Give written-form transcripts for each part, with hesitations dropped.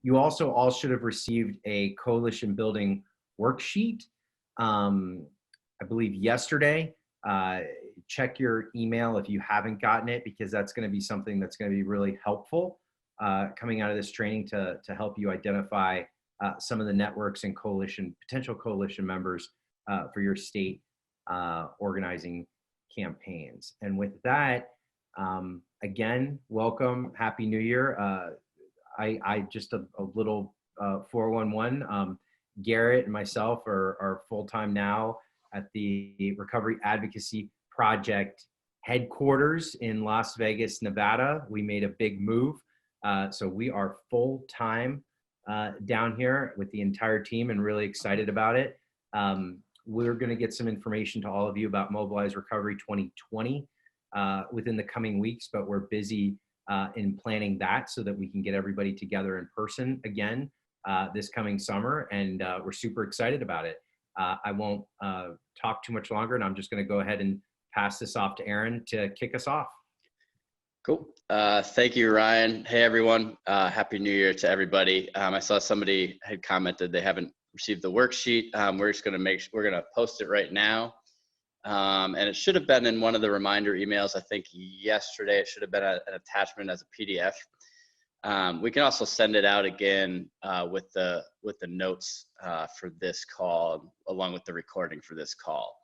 You also all should have received a coalition building worksheet, I believe yesterday. Check your email if you haven't gotten it, because that's going to be something that's going to be really helpful coming out of this training to help you identify some of the networks and potential coalition members for your state organizing campaigns. And with that, again, welcome, Happy New Year. I just a little 411. Garrett and myself are full-time now at the Recovery Advocacy Project headquarters in Las Vegas, Nevada. We made a big move. So we are full-time down here with the entire team and really excited about it. We're going to get some information to all of you about Mobilize Recovery 2020 within the coming weeks, but we're busy in planning that so that we can get everybody together in person again this coming summer, and we're super excited about it. I won't talk too much longer, and I'm just going to go ahead and pass this off to Aaron to kick us off. Cool. Thank you, Ryan. Hey, everyone. Happy New Year to everybody. I saw somebody had commented they haven't received the worksheet. We're just going to we're going to post it right now. And it should have been in one of the reminder emails. I think yesterday it should have been an attachment as a PDF. We can also send it out again with the notes for this call, along with the recording for this call.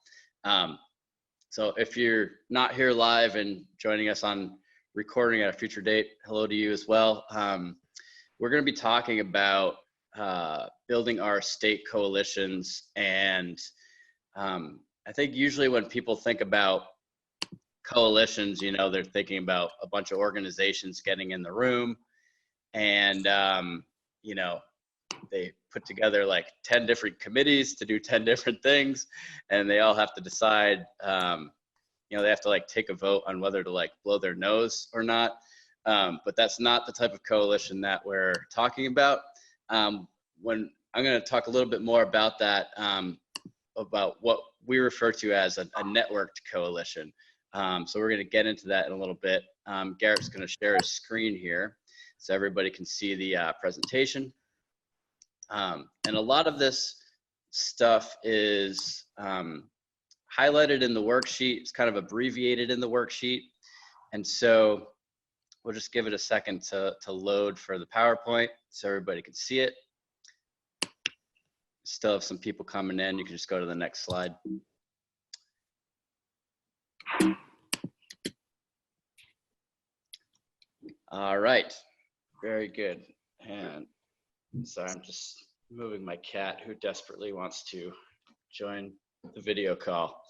So if you're not here live and joining us on recording at a future date, hello to you as well. We're going to be talking about building our state coalitions, and I think usually when people think about coalitions, you know, they're thinking about a bunch of organizations getting in the room and, you know, they put together like 10 different committees to do 10 different things, and they all have to decide, you know, they have to like take a vote on whether to like blow their nose or not. But that's not the type of coalition that we're talking about. When I'm going to talk a little bit more about that, about what we refer to as a networked coalition. So we're going to get into that in a little bit. Garrett's going to share his screen here so everybody can see the presentation. And a lot of this stuff is highlighted in the worksheet. It's kind of abbreviated in the worksheet. And so we'll just give it a second to load for the PowerPoint so everybody can see it. Still have some people coming in. You can just go to the next slide. All right, very good. And sorry, I'm just moving my cat who desperately wants to join the video call.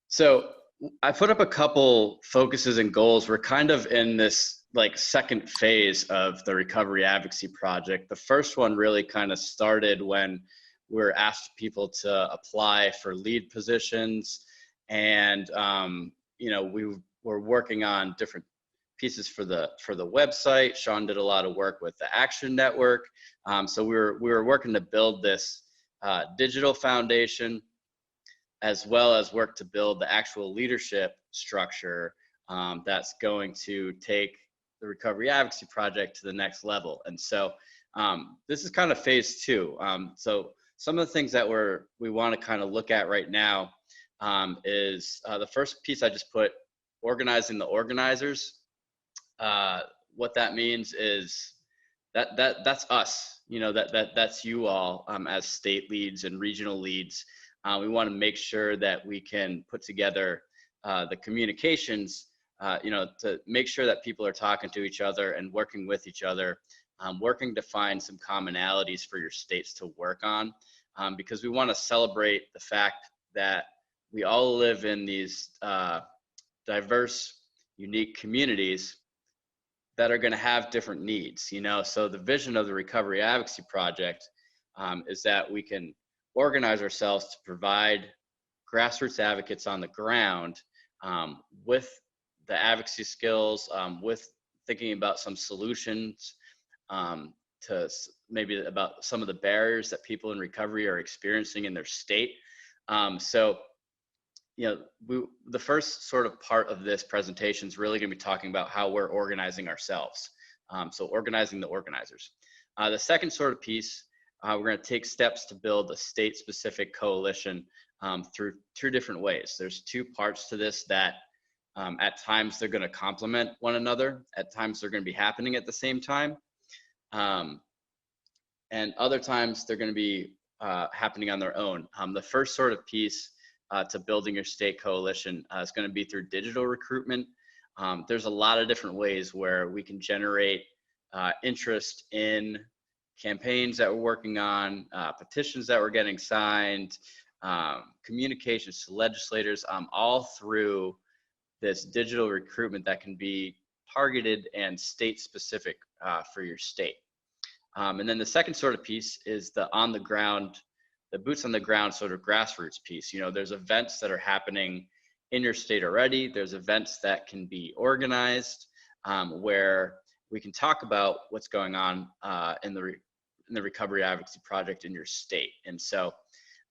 So I put up a couple focuses and goals. We're kind of in this like second phase of the Recovery Advocacy Project. The first one really kind of started when we were asked people to apply for lead positions, and you know, we were working on different pieces for the website. Sean did a lot of work with the Action Network. So we were working to build this digital foundation, as well as work to build the actual leadership structure that's going to take the Recovery Advocacy Project to the next level. And so this is kind of phase two. So some of the things that we want to kind of look at right now is the first piece I just put, organizing the organizers. What that means is that's us, you know, that's you all as state leads and regional leads. We want to make sure that we can put together the communications, you know, to make sure that people are talking to each other and working with each other, working to find some commonalities for your states to work on, because we want to celebrate the fact that we all live in these diverse, unique communities that are going to have different needs, you know. So the vision of the Recovery Advocacy Project is that we can organize ourselves to provide grassroots advocates on the ground with the advocacy skills, with thinking about some solutions to maybe about some of the barriers that people in recovery are experiencing in their state. So the first sort of part of this presentation is really going to be talking about how we're organizing ourselves. So organizing the organizers. The second sort of piece, we're going to take steps to build a state-specific coalition through two different ways. There's two parts to this that at times they're going to complement one another. At times they're going to be happening at the same time. And other times they're going to be happening on their own. The first sort of piece to building your state coalition is going to be through digital recruitment. There's a lot of different ways where we can generate interest in campaigns that we're working on, petitions that we're getting signed, communications to legislators, all through this digital recruitment that can be targeted and state specific for your state. And then the second sort of piece is the on the ground, the boots on the ground sort of grassroots piece. There's events that are happening in your state already. There's events that can be organized where we can talk about what's going on in the Recovery Advocacy Project in your state. And so,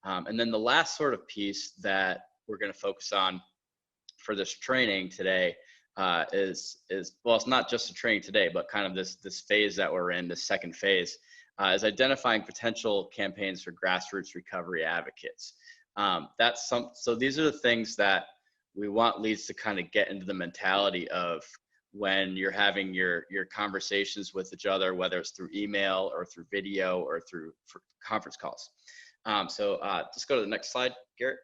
and then the last sort of piece that we're going to focus on for this training today is well, it's not just a training today, but kind of this phase that we're in, this second phase, is identifying potential campaigns for grassroots recovery advocates. So these are the things that we want leads to kind of get into the mentality of when you're having your conversations with each other, whether it's through email or through video or through conference calls. So just go to the next slide, Garrett.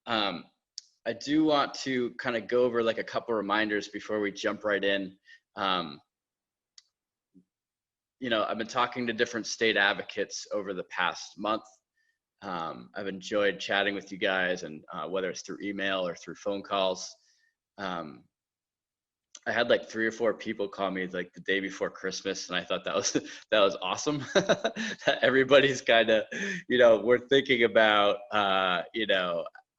I do want to kind of go over like a couple reminders before we jump right in. I've been talking to different state advocates over the past month. I've enjoyed chatting with you guys, and whether it's through email or through phone calls. I had like 3 or 4 people call me like the day before Christmas, and I thought that was awesome. That everybody's kind of, we're thinking about,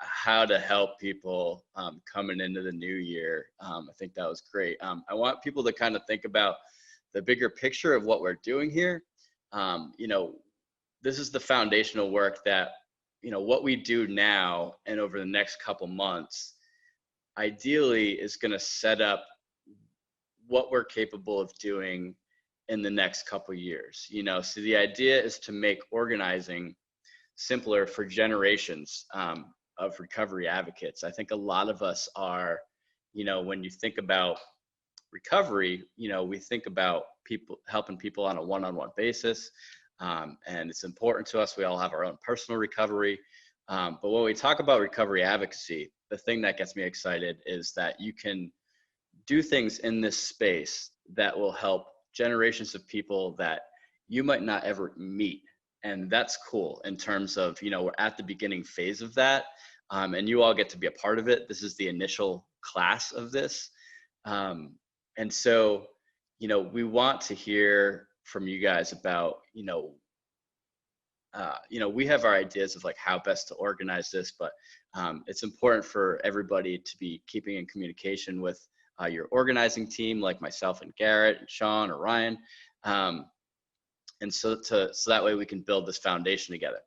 how to help people coming into the new year. I think that was great. I want people to kind of think about the bigger picture of what we're doing here. This is the foundational work that, what we do now and over the next couple months, ideally is going to set up what we're capable of doing in the next couple years. So the idea is to make organizing simpler for generations of recovery advocates. I think a lot of us are, when you think about recovery, we think about people helping people on a one-on-one basis. And it's important to us. We all have our own personal recovery. But when we talk about recovery advocacy, the thing that gets me excited is that you can do things in this space that will help generations of people that you might not ever meet. And that's cool in terms of, we're at the beginning phase of that. And you all get to be a part of it. This is the initial class of this. And so, we want to hear from you guys about, we have our ideas of like how best to organize this, but it's important for everybody to be keeping in communication with your organizing team, like myself and Garrett and Sean or Ryan. And so that way we can build this foundation together.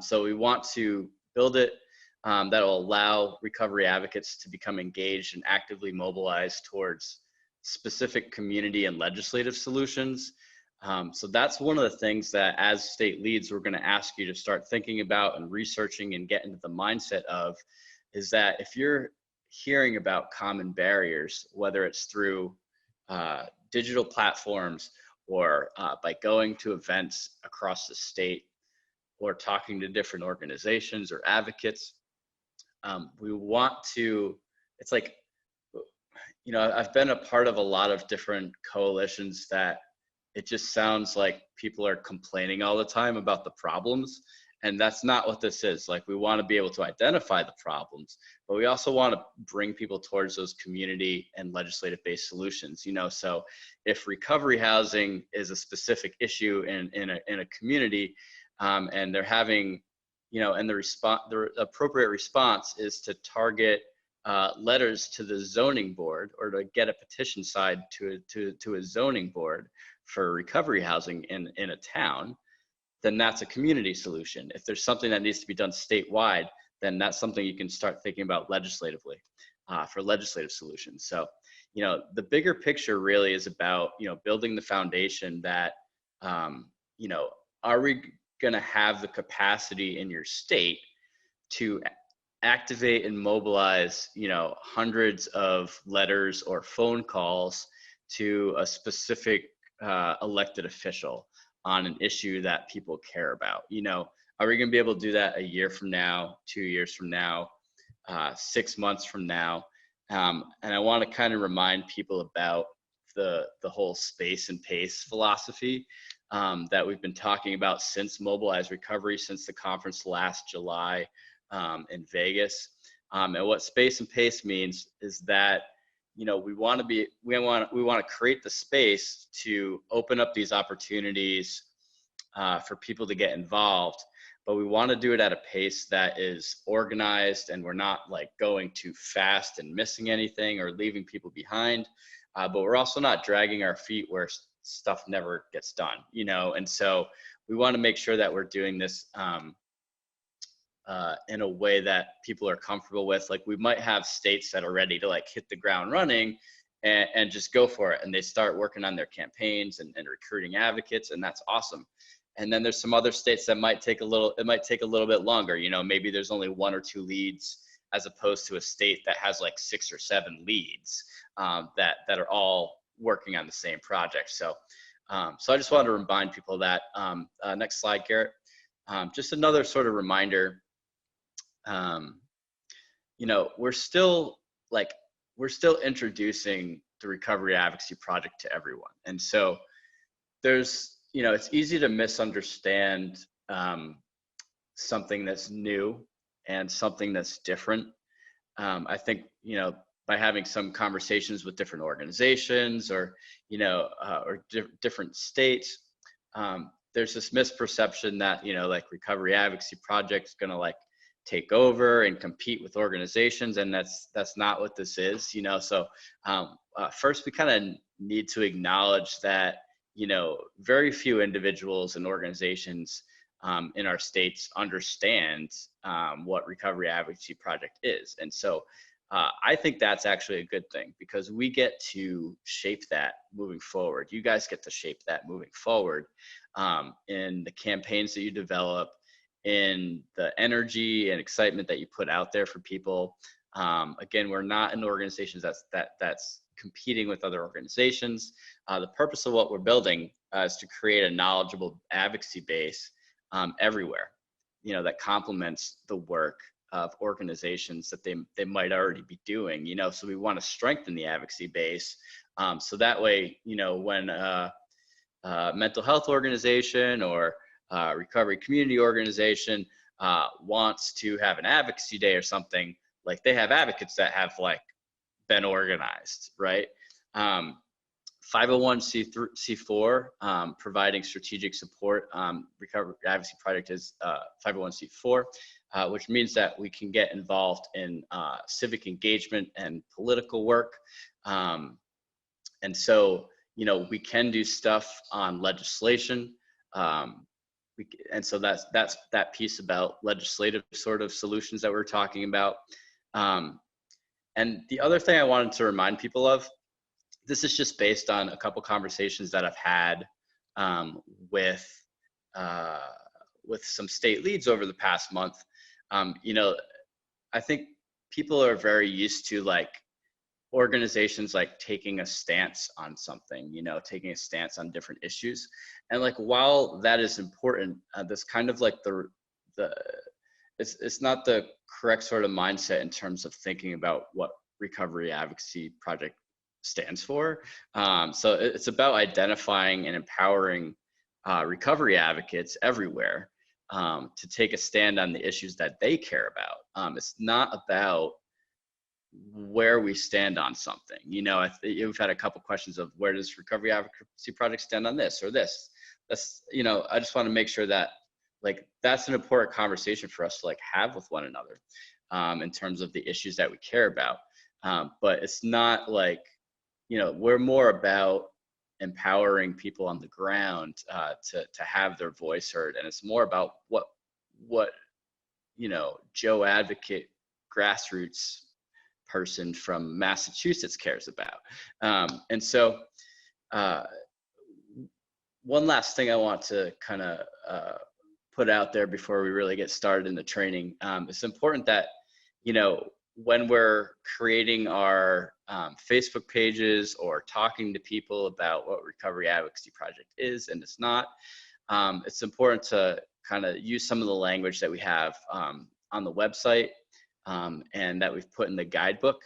So we want to build it that will allow recovery advocates to become engaged and actively mobilized towards specific community and legislative solutions. So that's one of the things that as state leads, we're going to ask you to start thinking about and researching and get into the mindset of, is that if you're hearing about common barriers, whether it's through digital platforms or by going to events across the state or talking to different organizations or advocates, we want to, it's like, I've been a part of a lot of different coalitions that it just sounds like people are complaining all the time about the problems. And that's not what this is. Like, we want to be able to identify the problems, but we also want to bring people towards those community and legislative based solutions. So if recovery housing is a specific issue in a community, and they're having, and the appropriate response is to target letters to the zoning board or to get a petition side to a zoning board for recovery housing in a town, then that's a community solution. If there's something that needs to be done statewide, then that's something you can start thinking about legislatively for legislative solutions. So, the bigger picture really is about, building the foundation that, are we going to have the capacity in your state to activate and mobilize, hundreds of letters or phone calls to a specific elected official on an issue that people care about? Are we going to be able to do that a year from now, 2 years from now, 6 months from now? And I want to kind of remind people about the whole space and pace philosophy that we've been talking about since Mobilize Recovery, since the conference last July in Vegas. And what space and pace means is that, we want to create the space to open up these opportunities for people to get involved, but we want to do it at a pace that is organized, and we're not like going too fast and missing anything or leaving people behind. But we're also not dragging our feet where stuff never gets done, and so we want to make sure that we're doing this in a way that people are comfortable with. Like, we might have states that are ready to like hit the ground running and just go for it, and they start working on their campaigns and recruiting advocates, and that's awesome. And then there's some other states that might take a little bit longer. Maybe there's only 1 or 2 leads, as opposed to a state that has like 6 or 7 leads that are all working on the same project. So I just wanted to remind people of that. Next slide, Garrett. Just another sort of reminder. We're still introducing the Recovery Advocacy Project to everyone, and so there's, it's easy to misunderstand something that's new and something that's different. I think, by having some conversations with different organizations or, different states, there's this misperception that, like Recovery Advocacy Project is going to like take over and compete with organizations. And that's not what this is, So first, we kind of need to acknowledge that, very few individuals and organizations in our states understand what Recovery Advocacy Project is. And so I think that's actually a good thing, because we get to shape that moving forward. You guys get to shape that moving forward in the campaigns that you develop, in the energy and excitement that you put out there for people. Again, we're not an organization that's competing with other organizations. The purpose of what we're building is to create a knowledgeable advocacy base everywhere, that complements the work of organizations that they might already be doing, so we want to strengthen the advocacy base. So that way, when a mental health organization or recovery community organization wants to have an advocacy day or something, like, they have advocates that have like been organized, right? 501c4 providing strategic support. Recovery Advocacy Project is 501c4, which means that we can get involved in civic engagement and political work. And so, we can do stuff on legislation. And so that's that piece about legislative sort of solutions that we're talking about. And the other thing I wanted to remind people of, this is just based on a couple conversations that I've had with some state leads over the past month. I think people are very used to like organizations like taking a stance on something, taking a stance on different issues. And like, while that is important, that's kind of like it's not the correct sort of mindset in terms of thinking about what Recovery Advocacy Project stands for. So it's about identifying and empowering recovery advocates everywhere to take a stand on the issues that they care about. It's not about where we stand on something. We've had a couple questions of, where does Recovery Advocacy Project stand on this or this? That's, I just want to make sure that like that's an important conversation for us to like have with one another in terms of the issues that we care about. But it's not like, we're more about empowering people on the ground to have their voice heard. And it's more about what Joe Advocate, grassroots person from Massachusetts cares about. And so one last thing I want to kind of put out there before we really get started in the training. It's important that, when we're creating our Facebook pages or talking to people about what Recovery Advocacy Project is and it's not, it's important to kind of use some of the language that we have on the website and that we've put in the guidebook.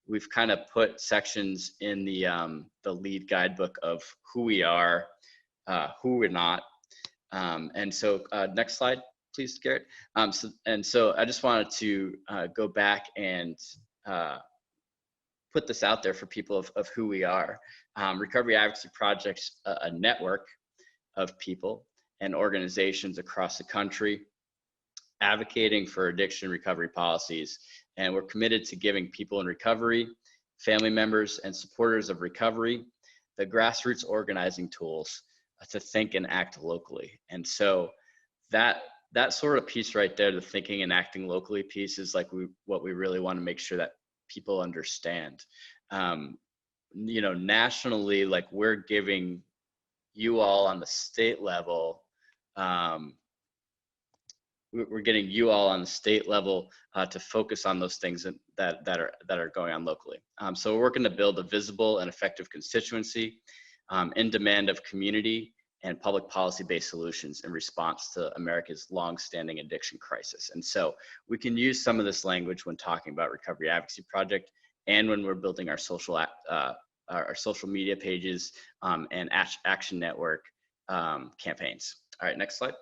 We've kind of put sections in the lead guidebook of who we are, who we're not. And so next slide, please, Garrett. So I just wanted to go back and put this out there for people of who we are. Recovery Advocacy Project's a network of people and organizations across the country advocating for addiction recovery policies. And we're committed to giving people in recovery, family members, and supporters of recovery the grassroots organizing tools to think and act locally. And so that sort of piece right there, the thinking and acting locally piece, is like what we really want to make sure that people understand. Nationally, like, we're giving you all on the state level, we're getting you all on the state level to focus on those things that are going on locally. So we're working to build a visible and effective constituency in demand of community and public policy-based solutions in response to America's long-standing addiction crisis. And so we can use some of this language when talking about Recovery Advocacy Project and when we're building our social media pages and Action Network campaigns. All right, next slide.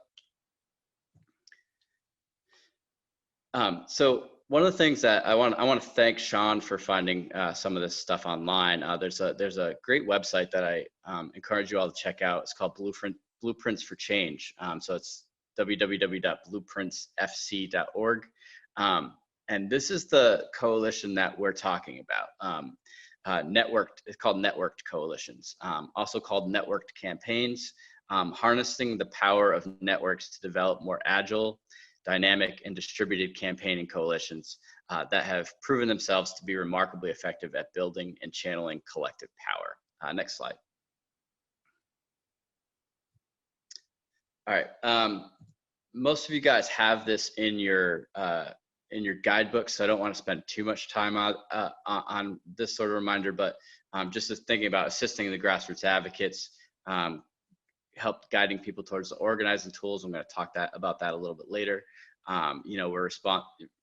So one of the things that I want to thank Sean for finding some of this stuff online. There's a great website that I encourage you all to check out. It's called Blueprints for Change. So it's www.blueprintsfc.org. And this is the coalition that we're talking about. It's called Networked Coalitions, also called Networked Campaigns, harnessing the power of networks to develop more agile, dynamic, and distributed campaigning coalitions that have proven themselves to be remarkably effective at building and channeling collective power. Next slide. All right. Most of you guys have this in your guidebook, so I don't want to spend too much time on this sort of reminder, but just as thinking about assisting the grassroots advocates, help guiding people towards the organizing tools. I'm going to talk about that a little bit later.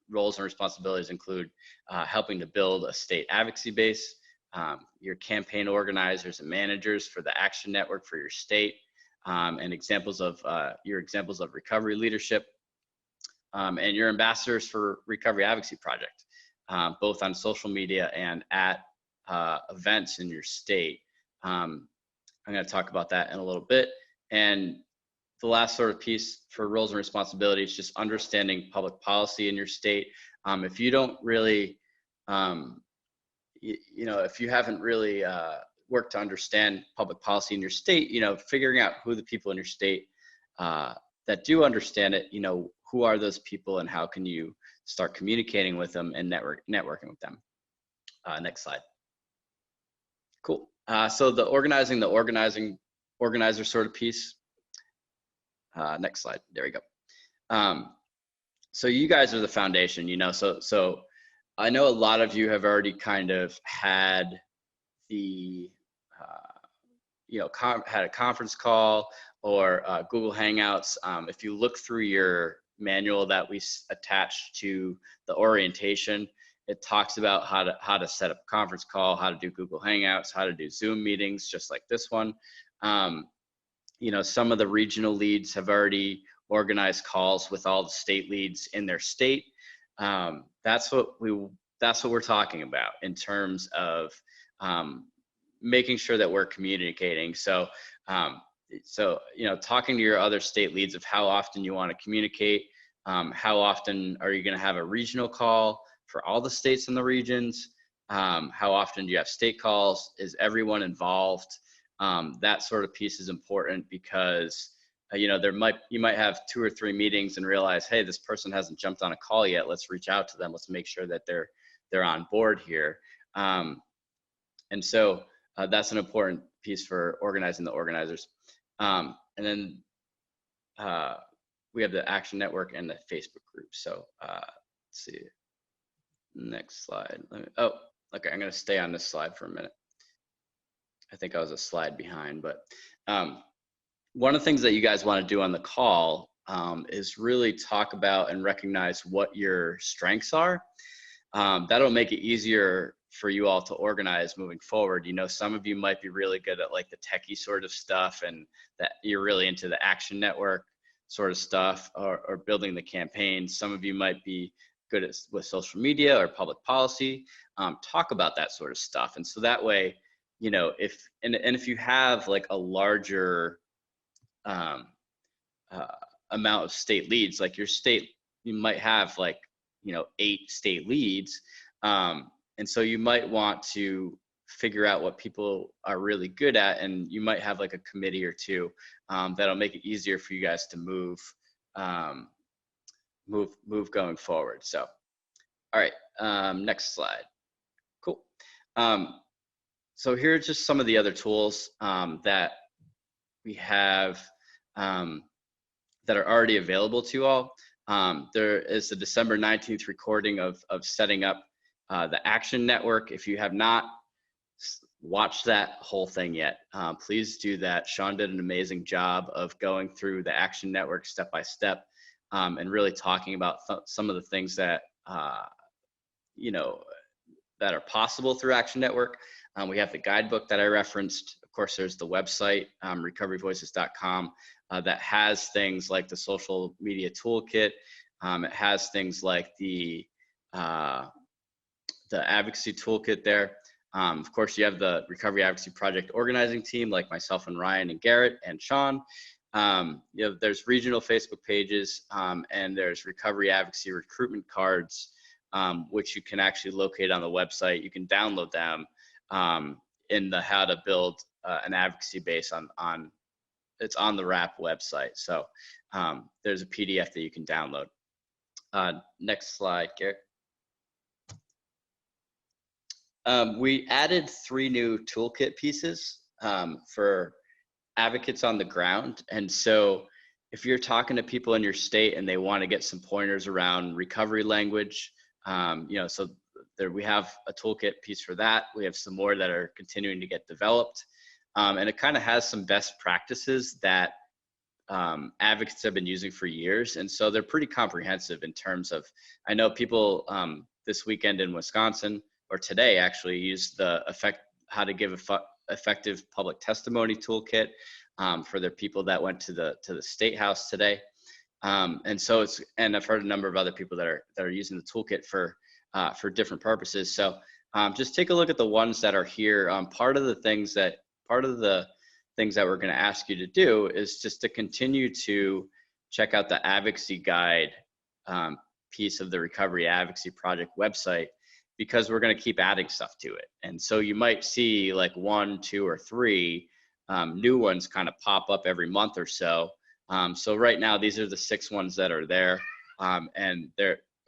Roles and responsibilities include helping to build a state advocacy base, your campaign organizers and managers for the Action Network for your state, and your examples of recovery leadership, and your ambassadors for Recovery Advocacy Project, both on social media and at events in your state. I'm going to talk about that in a little bit. And the last sort of piece for roles and responsibilities, just understanding public policy in your state. If you don't really, if you haven't really worked to understand public policy in your state, figuring out who the people in your state that do understand it, who are those people and how can you start communicating with them and networking with them. Next slide. Cool. So the organizer sort of piece. Next slide. There we go. So you guys are the foundation, so I know a lot of you have already kind of had the, had a conference call or Google Hangouts. If you look through your manual that we attached to the orientation, it talks about how to set up a conference call, how to do Google Hangouts, how to do Zoom meetings, just like this one. Some of the regional leads have already organized calls with all the state leads in their state. That's what we're talking about in terms of making sure that we're communicating. So, talking to your other state leads of how often you want to communicate, how often are you going to have a regional call for all the states and the regions, how often do you have state calls, is everyone involved? That sort of piece is important because you know, you might have 2 or 3 meetings and realize, hey, this person hasn't jumped on a call yet. Let's reach out to them. Let's make sure that they're on board here. And so that's an important piece for organizing the organizers. And then we have the Action Network and the Facebook group. So let's see, next slide. Oh, okay, I'm gonna stay on this slide for a minute. I think I was a slide behind, but one of the things that you guys want to do on the call is really talk about and recognize what your strengths are. That'll make it easier for you all to organize moving forward. You know, some of you might be really good at like the techie sort of stuff, and that you're really into the Action Network sort of stuff, or building the campaign. Some of you might be good at with social media or public policy. Talk about that sort of stuff, and so that way, you know, if you have like a larger amount of state leads, like your state, you might have like, you know, 8 state leads, and so you might want to figure out what people are really good at, and you might have like a committee or two that'll make it easier for you guys to move going forward. So all right, next slide. Cool. So here are just some of the other tools that we have that are already available to you all. There is the December 19th recording of setting up the Action Network. If you have not watched that whole thing yet, please do that. Sean did an amazing job of going through the Action Network step by step, and really talking about some of the things that you know, that are possible through Action Network. We have the guidebook that I referenced. Of course, there's the website, recoveryvoices.com, that has things like the social media toolkit. It has things like the advocacy toolkit there. Of course, you have the Recovery Advocacy Project organizing team, like myself and Ryan and Garrett and Sean. You know, there's regional Facebook pages, and there's recovery advocacy recruitment cards, which you can actually locate on the website. You can download them in the how to build an advocacy base on it's on the RAP website. So there's a PDF that you can download. Next slide, Garrett. We added 3 new toolkit pieces for advocates on the ground. And so if you're talking to people in your state and they want to get some pointers around recovery language, you know, so there we have a toolkit piece for that. We have some more that are continuing to get developed. And it kind of has some best practices that advocates have been using for years. And so they're pretty comprehensive in terms of, I know people this weekend in Wisconsin, or today actually, used the how to give effective public testimony toolkit for their people that went to the State House today. And so and I've heard a number of other people that are using the toolkit for different purposes. So just take a look at the ones that are here. Part of the things that we're going to ask you to do is just to continue to check out the advocacy guide piece of the Recovery Advocacy Project website, because we're going to keep adding stuff to it. And so you might see like 1, 2, or 3 new ones kind of pop up every month or so. So right now, these are the 6 ones that are there, and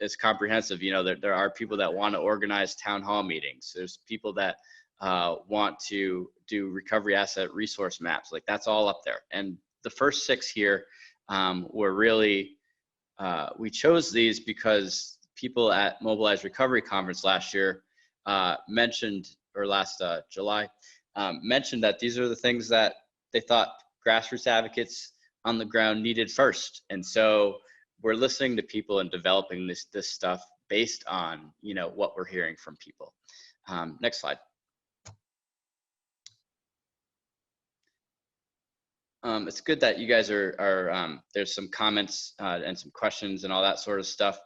it's comprehensive. You know, there are people that want to organize town hall meetings. There's people that want to do recovery asset resource maps. Like, that's all up there. And the first 6 here were really, we chose these because people at Mobilized Recovery Conference last year mentioned, or last July, mentioned that these are the things that they thought grassroots advocates on the ground needed first. And so we're listening to people and developing this stuff based on, you know, what we're hearing from people. Next slide. It's good that you guys are there's some comments and some questions and all that sort of stuff.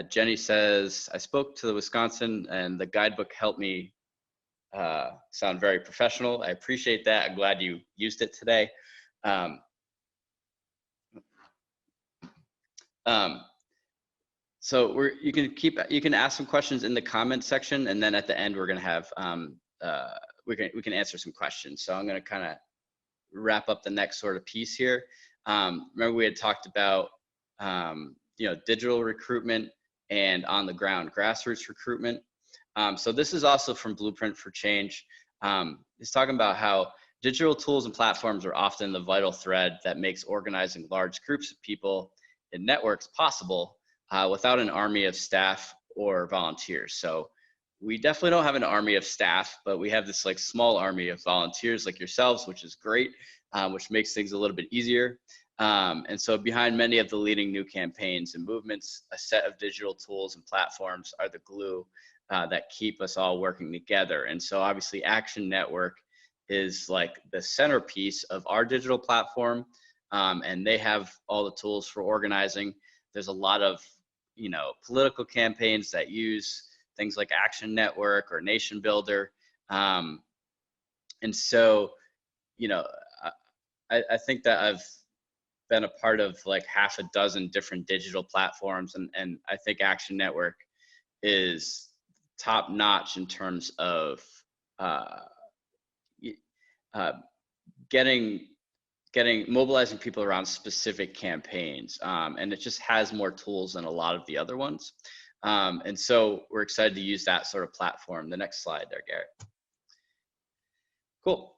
Jenny says, I spoke to the Wisconsin and the guidebook helped me sound very professional. I appreciate that. I'm glad you used it today. So you can ask some questions in the comment section, and then at the end we're going to have we can answer some questions. So I'm going to kind of wrap up the next sort of piece here. Remember we had talked about, digital recruitment and on the ground grassroots recruitment. So this is also from Blueprint for Change. It's talking about how digital tools and platforms are often the vital thread that makes organizing large groups of people in networks possible without an army of staff or volunteers. So we definitely don't have an army of staff, but we have this like small army of volunteers like yourselves, which is great, which makes things a little bit easier. And so behind many of the leading new campaigns and movements, a set of digital tools and platforms are the glue that keep us all working together. And so obviously Action Network is like the centerpiece of our digital platform, and they have all the tools for organizing. There's a lot of, political campaigns that use things like Action Network or Nation Builder. And so, I think that I've been a part of like half a dozen different digital platforms, and I think Action Network is top notch in terms of mobilizing people around specific campaigns, and it just has more tools than a lot of the other ones. And so we're excited to use that sort of platform. The next slide there, Garrett. Cool.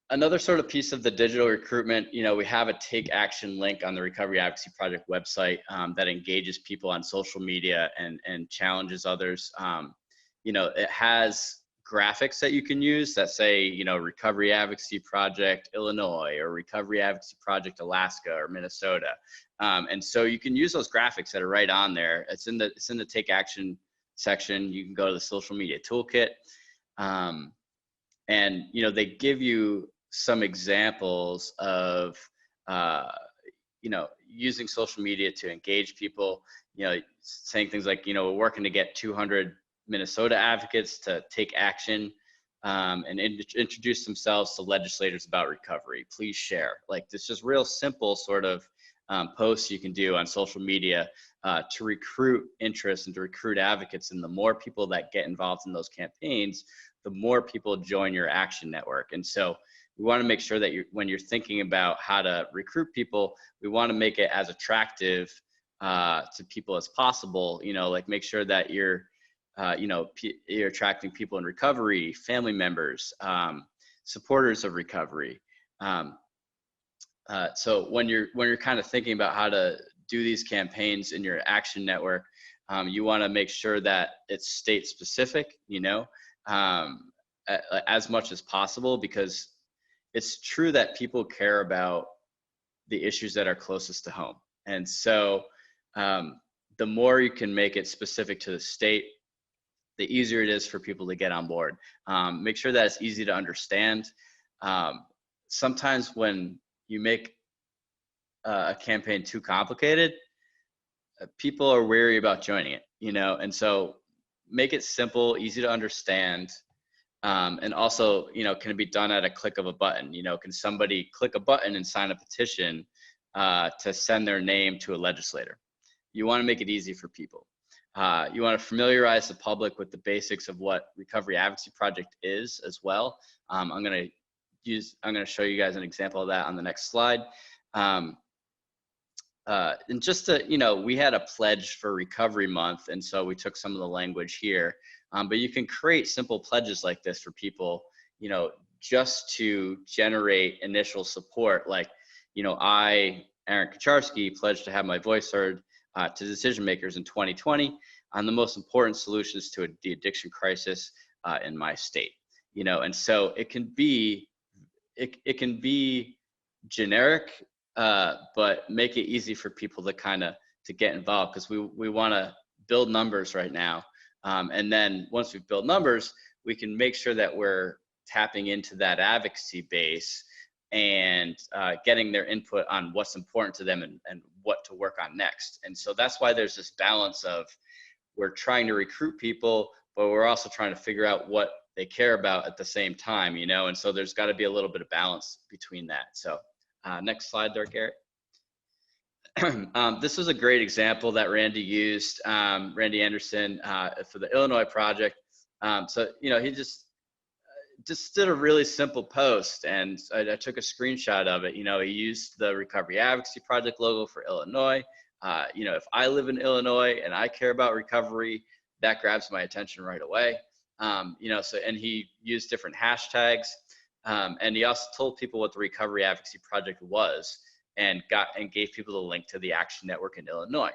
Another sort of piece of the digital recruitment, we have a Take Action link on the Recovery Advocacy Project website that engages people on social media and challenges others. It has graphics that you can use that say, Recovery Advocacy Project Illinois or Recovery Advocacy Project Alaska or Minnesota. And so you can use those graphics that are right on there. It's in the Take Action section. You can go to the social media toolkit. And, they give you some examples of, using social media to engage people, saying things like, we're working to get 200 Minnesota advocates to take action and introduce themselves to legislators about recovery. Please share. Like, this just real simple sort of posts you can do on social media to recruit interest and to recruit advocates. And the more people that get involved in those campaigns, the more people join your Action Network. And so we want to make sure that when you're thinking about how to recruit people, we want to make it as attractive to people as possible. Make sure that you're attracting people in recovery, family members, supporters of recovery. So when you're kind of thinking about how to do these campaigns in your Action Network, you want to make sure that it's state specific, as much as possible, because it's true that people care about the issues that are closest to home. And so the more you can make it specific to the state, the easier it is for people to get on board. Make sure that it's easy to understand. Sometimes when you make a campaign too complicated, people are wary about joining it, and so make it simple, easy to understand. And also, can it be done at a click of a button? Can somebody click a button and sign a petition to send their name to a legislator? You want to make it easy for people. You want to familiarize the public with the basics of what Recovery Advocacy Project is as well. I'm going to show you guys an example of that on the next slide. And just to, we had a pledge for Recovery Month, and so we took some of the language here. But you can create simple pledges like this for people, just to generate initial support. Like, I, Aaron Kacharski, pledged to have my voice heard to decision makers in 2020 on the most important solutions to the addiction crisis in my state. And so it can be generic, but make it easy for people to get involved, because we want to build numbers right now. And then once we've built numbers, we can make sure that we're tapping into that advocacy base and getting their input on what's important to them and what to work on next. And so that's why there's this balance of, we're trying to recruit people, but we're also trying to figure out what they care about at the same time, and so there's got to be a little bit of balance between that. So next slide there, Garrett. This was a great example that Randy used, Randy Anderson, for the Illinois project. So, he just did a really simple post, and I took a screenshot of it. He used the Recovery Advocacy Project logo for Illinois. If I live in Illinois and I care about recovery, that grabs my attention right away. And he used different hashtags, and he also told people what the Recovery Advocacy Project was, and gave people the link to the Action Network in Illinois.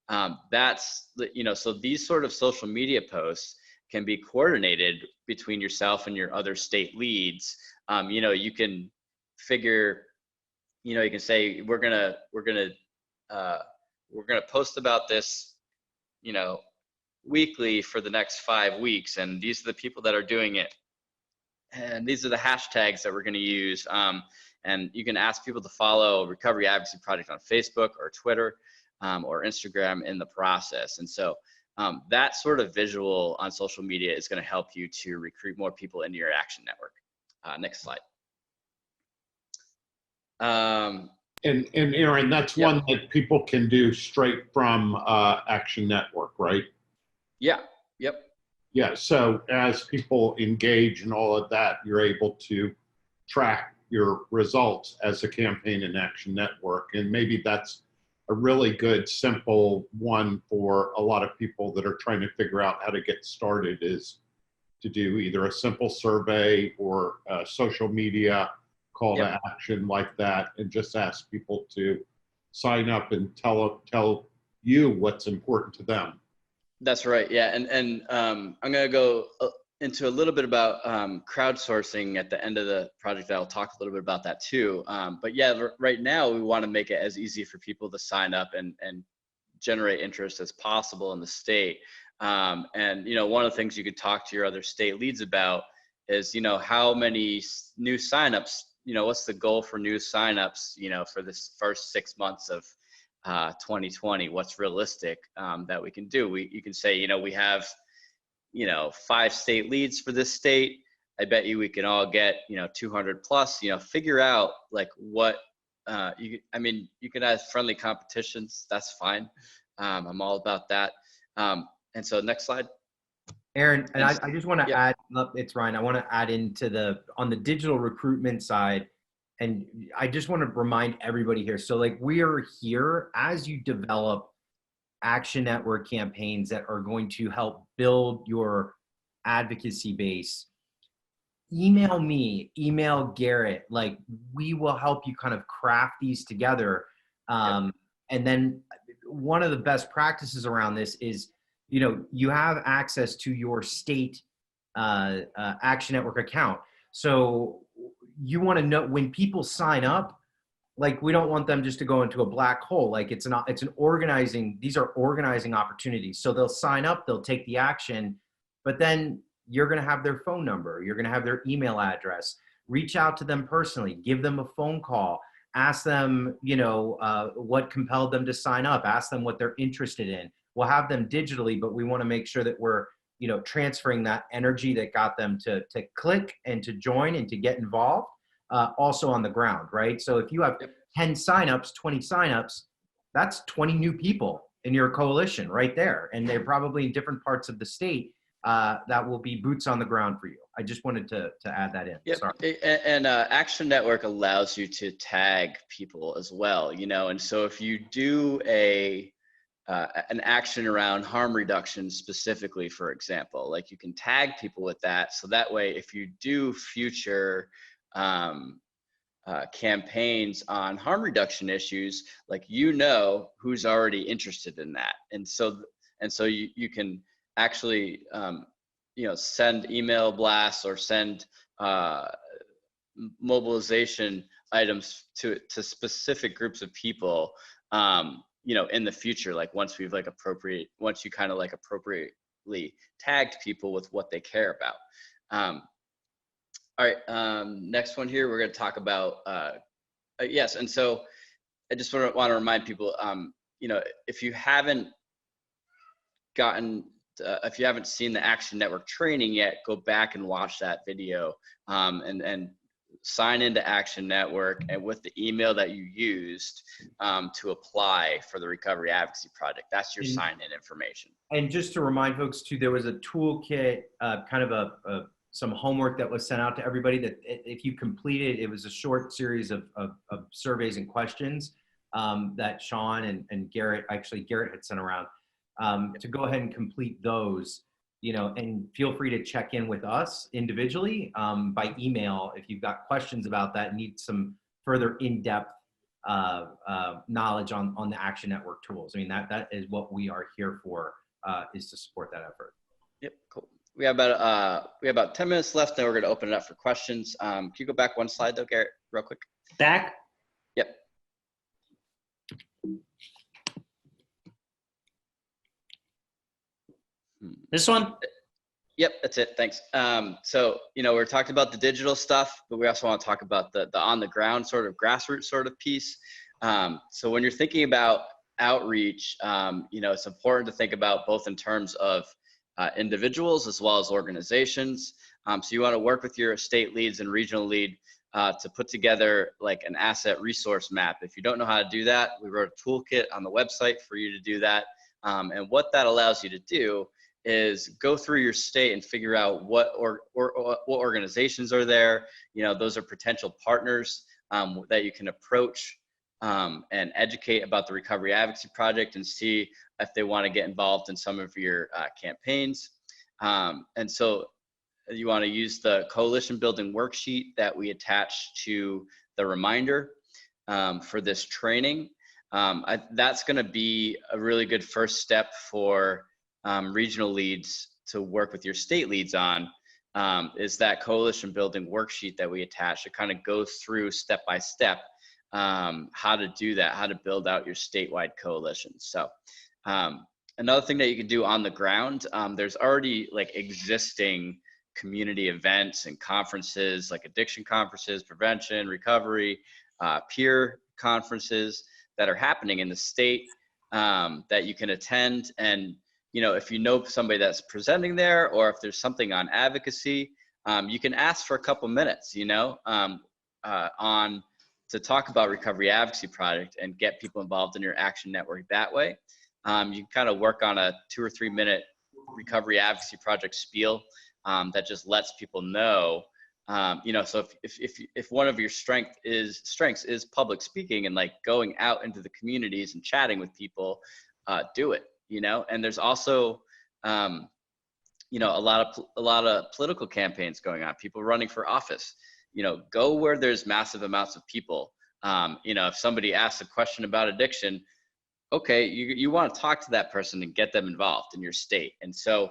So these sort of social media posts can be coordinated between yourself and your other state leads. You can figure, you can say, we're gonna post about this, weekly for the next 5 weeks, and these are the people that are doing it, and these are the hashtags that we're going to use. And you can ask people to follow Recovery Advocacy Project on Facebook or Twitter or Instagram in the process. And so that sort of visual on social media is going to help you to recruit more people into your action network. Next slide. And Aaron, that's one that people can do straight from Action Network, right? Yeah. Yep. Yeah. So as people engage and all of that, you're able to track your results as a campaign in Action Network. And maybe that's a really good, simple one for a lot of people that are trying to figure out how to get started, is to do either a simple survey or a social media call to action like that, and just ask people to sign up and tell you what's important to them. That's right. Yeah. And I'm going to go into a little bit about crowdsourcing at the end of the project. I'll talk a little bit about that too. But yeah, right now we want to make it as easy for people to sign up and generate interest as possible in the state. And, one of the things you could talk to your other state leads about is, how many new signups, what's the goal for new signups, for this first 6 months of 2020, what's realistic that we can do. You can say, we have, 5 state leads for this state. I bet you we can all get, 200 plus, figure out like what, you can have friendly competitions. That's fine. I'm all about that. And so next slide. Aaron, and I just want to add, it's Ryan, I want to add into on the digital recruitment side, and I just want to remind everybody here. So like, we are here as you develop Action Network campaigns that are going to help build your advocacy base. Email me, email Garrett, like we will help you kind of craft these together. And then one of the best practices around this is, you have access to your state Action Network account. So you want to know when people sign up, like we don't want them just to go into a black hole. Like it's an organizing, these are organizing opportunities. So they'll sign up, they'll take the action, but then you're going to have their phone number. You're going to have their email address. Reach out to them personally, give them a phone call, ask them, what compelled them to sign up, ask them what they're interested in. We'll have them digitally, but we want to make sure that we're, transferring that energy that got them to click and to join and to get involved, also on the ground, right? So if you have 10 signups, 20 signups, that's 20 new people in your coalition right there. And they're probably in different parts of the state that will be boots on the ground for you. I just wanted to add that in. Yep. Sorry. And Action Network allows you to tag people as well, and so if you do an action around harm reduction specifically, for example, like you can tag people with that. So that way, if you do future campaigns on harm reduction issues, like, who's already interested in that. And so you can actually, send email blasts or send mobilization items to specific groups of people, in the future, like once you kind of like appropriately tagged people with what they care about. All right, next one here, we're going to talk about, yes. And so I just want to remind people, if you haven't seen the Action Network training yet, go back and watch that video, and sign into Action Network and with the email that you used to apply for the Recovery Advocacy Project. That's your sign-in information. And just to remind folks too, there was a toolkit, kind of some homework that was sent out to everybody that if you completed, it was a short series of surveys and questions that Sean and Garrett, actually Garrett had sent around, to go ahead and complete those, you know, and feel free to check in with us individually by email if you've got questions about that, need some further in-depth knowledge on the Action Network tools. I mean, that is what we are here for, is to support that effort. Yep, cool. We have about 10 minutes left, then we're going to open it up for questions. Can you go back one slide though, Garrett, real quick? Back? Yep. This one? Yep, that's it. Thanks. So, you know, we're talking about the digital stuff, but we also want to talk about the on the ground sort of grassroots sort of piece. So when you're thinking about outreach, you know, it's important to think about both in terms of individuals as well as organizations. So you want to work with your state leads and regional lead to put together like an asset resource map. If you don't know how to do that, we wrote a toolkit on the website for you to do that. And what that allows you to do is go through your state and figure out what organizations are there. You know, those are potential partners that you can approach and educate about the Recovery Advocacy Project and see if they want to get involved in some of your campaigns. And so you want to use the coalition building worksheet that we attach to the reminder for this training. That's going to be a really good first step for regional leads to work with your state leads on, is that coalition building worksheet that we attach. It kind of goes through step by step how to do that, how to build out your statewide coalitions. So another thing that you can do on the ground, there's already like existing community events and conferences like addiction conferences, prevention, recovery, peer conferences that are happening in the state that you can attend. And you know, if you know somebody that's presenting there, or if there's something on advocacy, you can ask for a couple minutes, you know, to talk about Recovery Advocacy Project and get people involved in your Action Network that way. You can kind of work on a 2 or 3 minute Recovery Advocacy Project spiel that just lets people know, you know, so if one of your strengths is public speaking and like going out into the communities and chatting with people, do it. You know, and there's also, you know, a lot of political campaigns going on, people running for office. You know, go where there's massive amounts of people. You know, if somebody asks a question about addiction, okay, you want to talk to that person and get them involved in your state. And so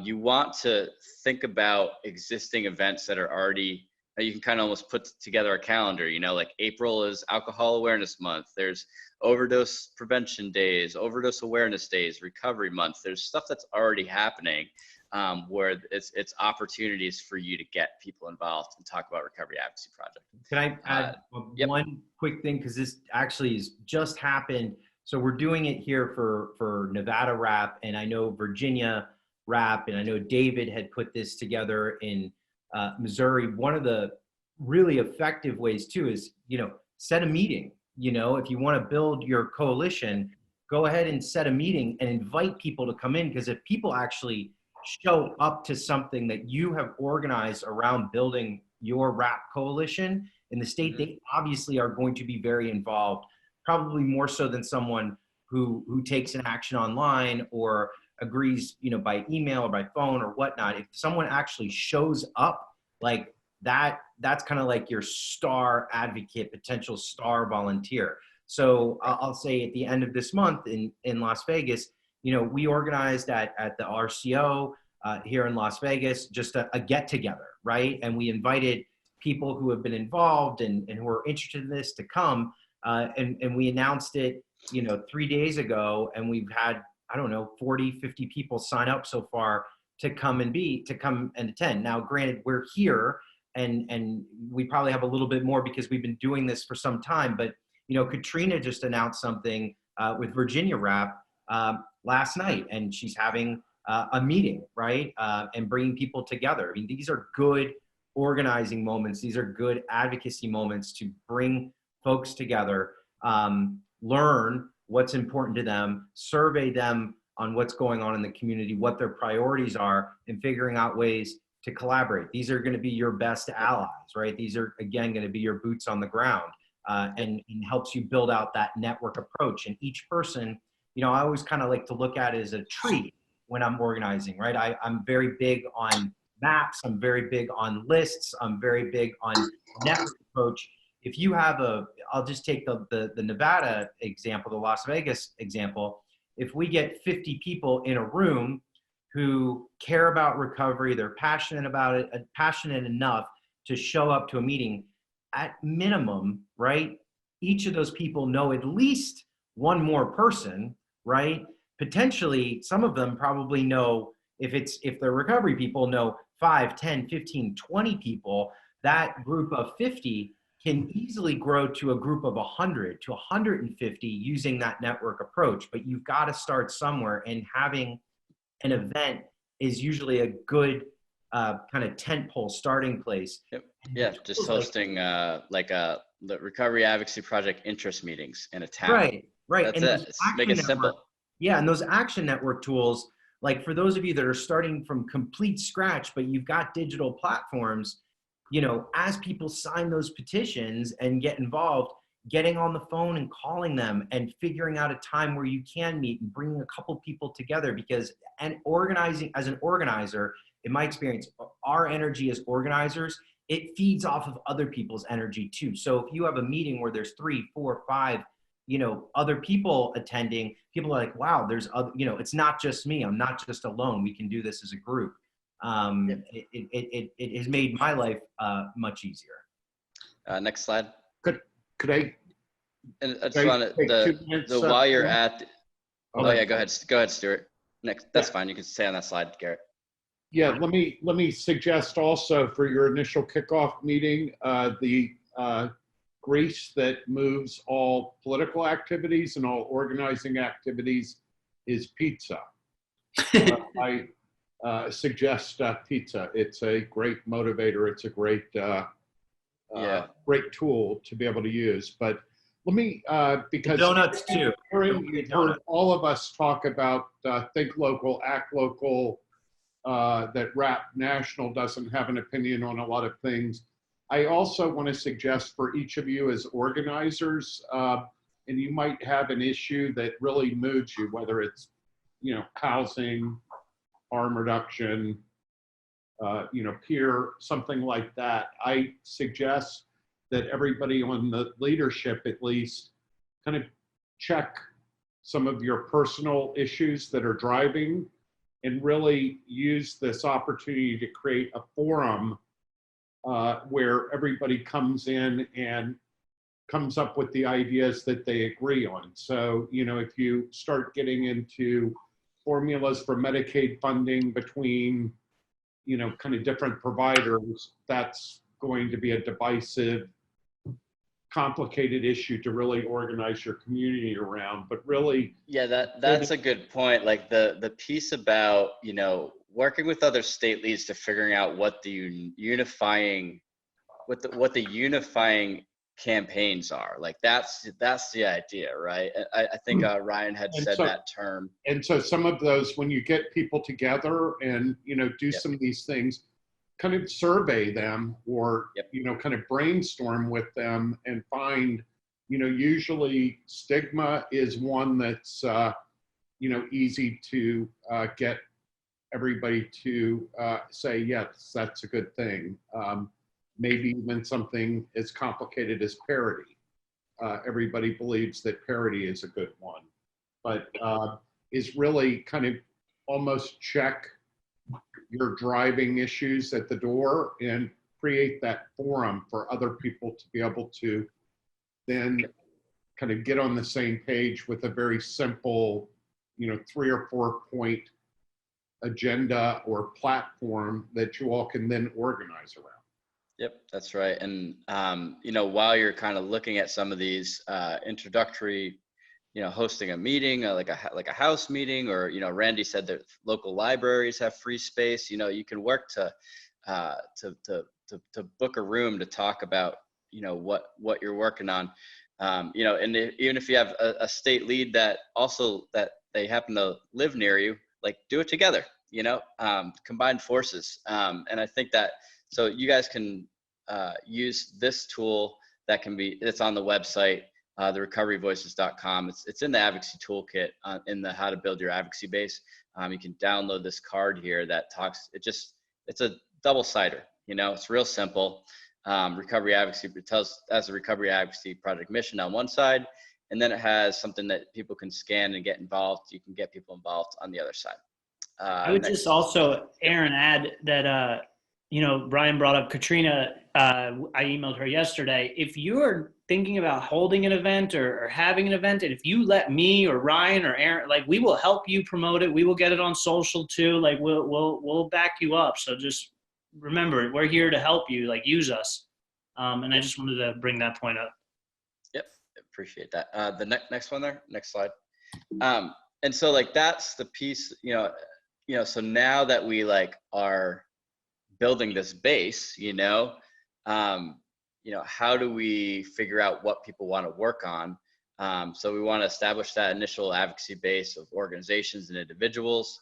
you want to think about existing events that are already, you can kind of almost put together a calendar, you know, like April is Alcohol Awareness Month. There's overdose prevention days, overdose awareness days, recovery month. There's stuff that's already happening where it's opportunities for you to get people involved and talk about Recovery Advocacy Project. Can I add Yep. one quick thing? Because this actually has just happened. So we're doing it here for Nevada RAP, and I know Virginia RAP, and I know David had put this together in Missouri. One of the really effective ways too is, you know, set a meeting. You know, if you want to build your coalition, go ahead and set a meeting and invite people to come in, because if people actually show up to something that you have organized around building your RAP coalition in the state, they obviously are going to be very involved, probably more so than someone who takes an action online or agrees, you know, by email or by phone or whatnot. If someone actually shows up like that, that's kind of like your star advocate, potential star volunteer. So I'll say at the end of this month in Las Vegas, you know, we organized at the RCO here in Las Vegas, just a get together, right? And we invited people who have been involved and who are interested in this to come. And we announced it, you know, 3 days ago, and we've had, I don't know, 40, 50 people sign up so far to come and attend. Now, granted, we're here and we probably have a little bit more because we've been doing this for some time, but you know, Katrina just announced something with Virginia RAP last night, and she's having a meeting, right? And bringing people together. I mean, these are good organizing moments. These are good advocacy moments to bring folks together, learn what's important to them, survey them on what's going on in the community, what their priorities are, and figuring out ways to collaborate. These are going to be your best allies, right? These are, again, going to be your boots on the ground, and helps you build out that network approach. And each person, you know, I always kind of like to look at it as a tree when I'm organizing, right? I'm very big on maps. I'm very big on lists. I'm very big on network approach. If you have I'll just take the Nevada example, the Las Vegas example. If we get 50 people in a room who care about recovery, they're passionate about it, passionate enough to show up to a meeting, at minimum, right? Each of those people know at least one more person, right? Potentially, some of them probably know, if they're recovery people, know 5, 10, 15, 20 people. That group of 50 can easily grow to a group of 100 to 150 using that network approach. But you've got to start somewhere, and having an event is usually a good kind of tentpole starting place. Yep. Yeah, just hosting the Recovery Advocacy Project interest meetings in a town. Right. That's it. Make it simple. Yeah, and those action network tools, like for those of you that are starting from complete scratch, but you've got digital platforms, you know, as people sign those petitions and get involved, getting on the phone and calling them and figuring out a time where you can meet and bringing a couple people together, because, and organizing, as an organizer, in my experience, our energy as organizers, it feeds off of other people's energy too. So if you have a meeting where there's 3, 4, 5, you know, other people attending, people are like, wow, there's other, you know, it's not just me. I'm not just alone. We can do this as a group. It has made my life much easier. Next slide. Could I? And I just want to, while you're at, oh yeah, go ahead, Stuart. Next, that's fine. You can stay on that slide, Garrett. Yeah, let me suggest also for your initial kickoff meeting, the grease that moves all political activities and all organizing activities is pizza. I suggest pizza. It's a great motivator. It's a great great tool to be able to use. But let me, because donuts too. You've heard all of us talk about think local, act local, that RAP National doesn't have an opinion on a lot of things. I also want to suggest for each of you as organizers, and you might have an issue that really moves you, whether it's, you know, housing, harm reduction, you know, peer, something like that. I suggest that everybody on the leadership at least kind of check some of your personal issues that are driving, and really use this opportunity to create a forum where everybody comes in and comes up with the ideas that they agree on. So, you know, if you start getting into formulas for Medicaid funding between, you know, kind of different providers, that's going to be a divisive, complicated issue to really organize your community around. But really, yeah, that's a good point. Like the piece about, you know, working with other state leads to figuring out what the unifying campaigns are. Like that's the idea, right? I think Ryan had said that term. And so some of those, when you get people together and, you know, do some of these things, kind of survey them, or, you know, kind of brainstorm with them and find, you know, usually stigma is one that's, you know, easy to get everybody to say, yes, that's a good thing. Maybe even something as complicated as parity. Everybody believes that parity is a good one, but is really kind of almost check your driving issues at the door and create that forum for other people to be able to then kind of get on the same page with a very simple, you know, 3 or 4 point agenda or platform that you all can then organize around. Yep, that's right. And, you know, while you're kind of looking at some of these introductory, you know, hosting a meeting, like a house meeting, or, you know, Randy said that local libraries have free space, you know, you can work to to book a room to talk about, you know, what you're working on. You know, and even if you have a state lead that also that they happen to live near you, like do it together, you know, combine forces. And I think that, so you guys can use this tool that can be, it's on the website, therecoveryvoices.com. It's in the advocacy toolkit in the how to build your advocacy base. You can download this card here that talks, it's a double-sider, you know, it's real simple. Recovery advocacy, it tells as a recovery advocacy project mission on one side, and then it has something that people can scan and get involved. You can get people involved on the other side. I would just also, Aaron, add that, you know, Brian brought up Katrina. I emailed her yesterday. If you're thinking about holding an event or having an event, and if you let me or Ryan or Aaron, like, we will help you promote it. We will get it on social too. Like, we'll back you up. So just remember, we're here to help you. Like, use us. And I just wanted to bring that point up. Yep, appreciate that. The next one there, next slide. And so like that's the piece, you know, so now that we like are building this base, you know, how do we figure out what people want to work on? So we want to establish that initial advocacy base of organizations and individuals.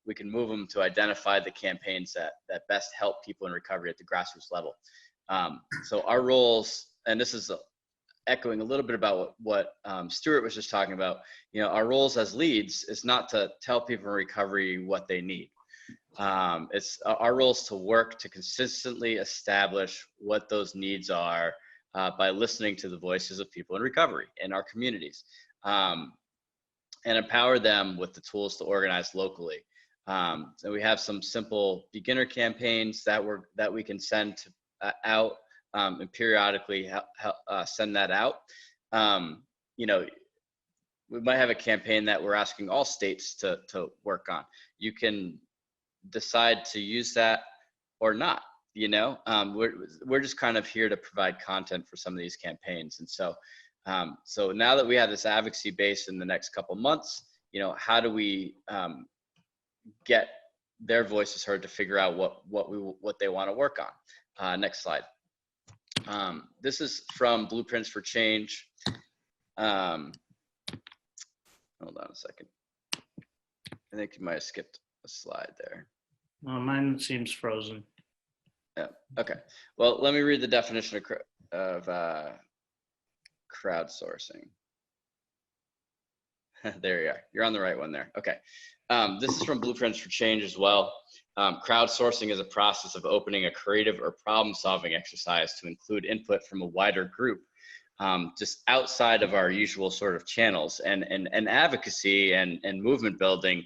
We can move them to identify the campaigns that best help people in recovery at the grassroots level. So our roles, and this is echoing a little bit about what Stuart was just talking about, you know, our roles as leads is not to tell people in recovery what they need. It's our roles to work to consistently establish what those needs are by listening to the voices of people in recovery in our communities, and empower them with the tools to organize locally. So we have some simple beginner campaigns that we can send out and periodically send that out. You know, we might have a campaign that we're asking all states to work on. You can decide to use that or not, you know. We're just kind of here to provide content for some of these campaigns. And so so now that we have this advocacy base in the next couple months, you know, how do we get their voices heard to figure out what they want to work on? Next slide. This is from Blueprints for Change. Hold on a second. I think you might have skipped a slide there. Well, mine seems frozen. Yeah. Okay. Well, let me read the definition of crowdsourcing. There you are. You're on the right one there. Okay. This is from Blueprints for Change as well. Crowdsourcing is a process of opening a creative or problem-solving exercise to include input from a wider group, just outside of our usual sort of channels. And advocacy and movement building,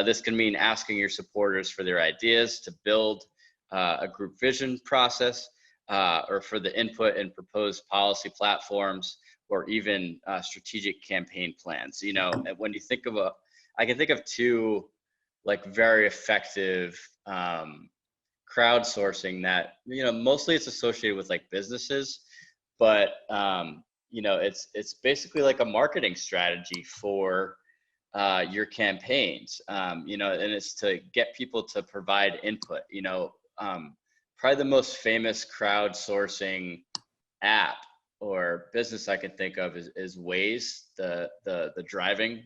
this can mean asking your supporters for their ideas to build a group vision process, or for the input in proposed policy platforms, or even strategic campaign plans. You know, when you think of I can think of two like very effective crowdsourcing that, you know, mostly it's associated with like businesses, but you know, it's basically like a marketing strategy for your campaigns, you know, and it's to get people to provide input. You know, probably the most famous crowdsourcing app or business I can think of is Waze, the driving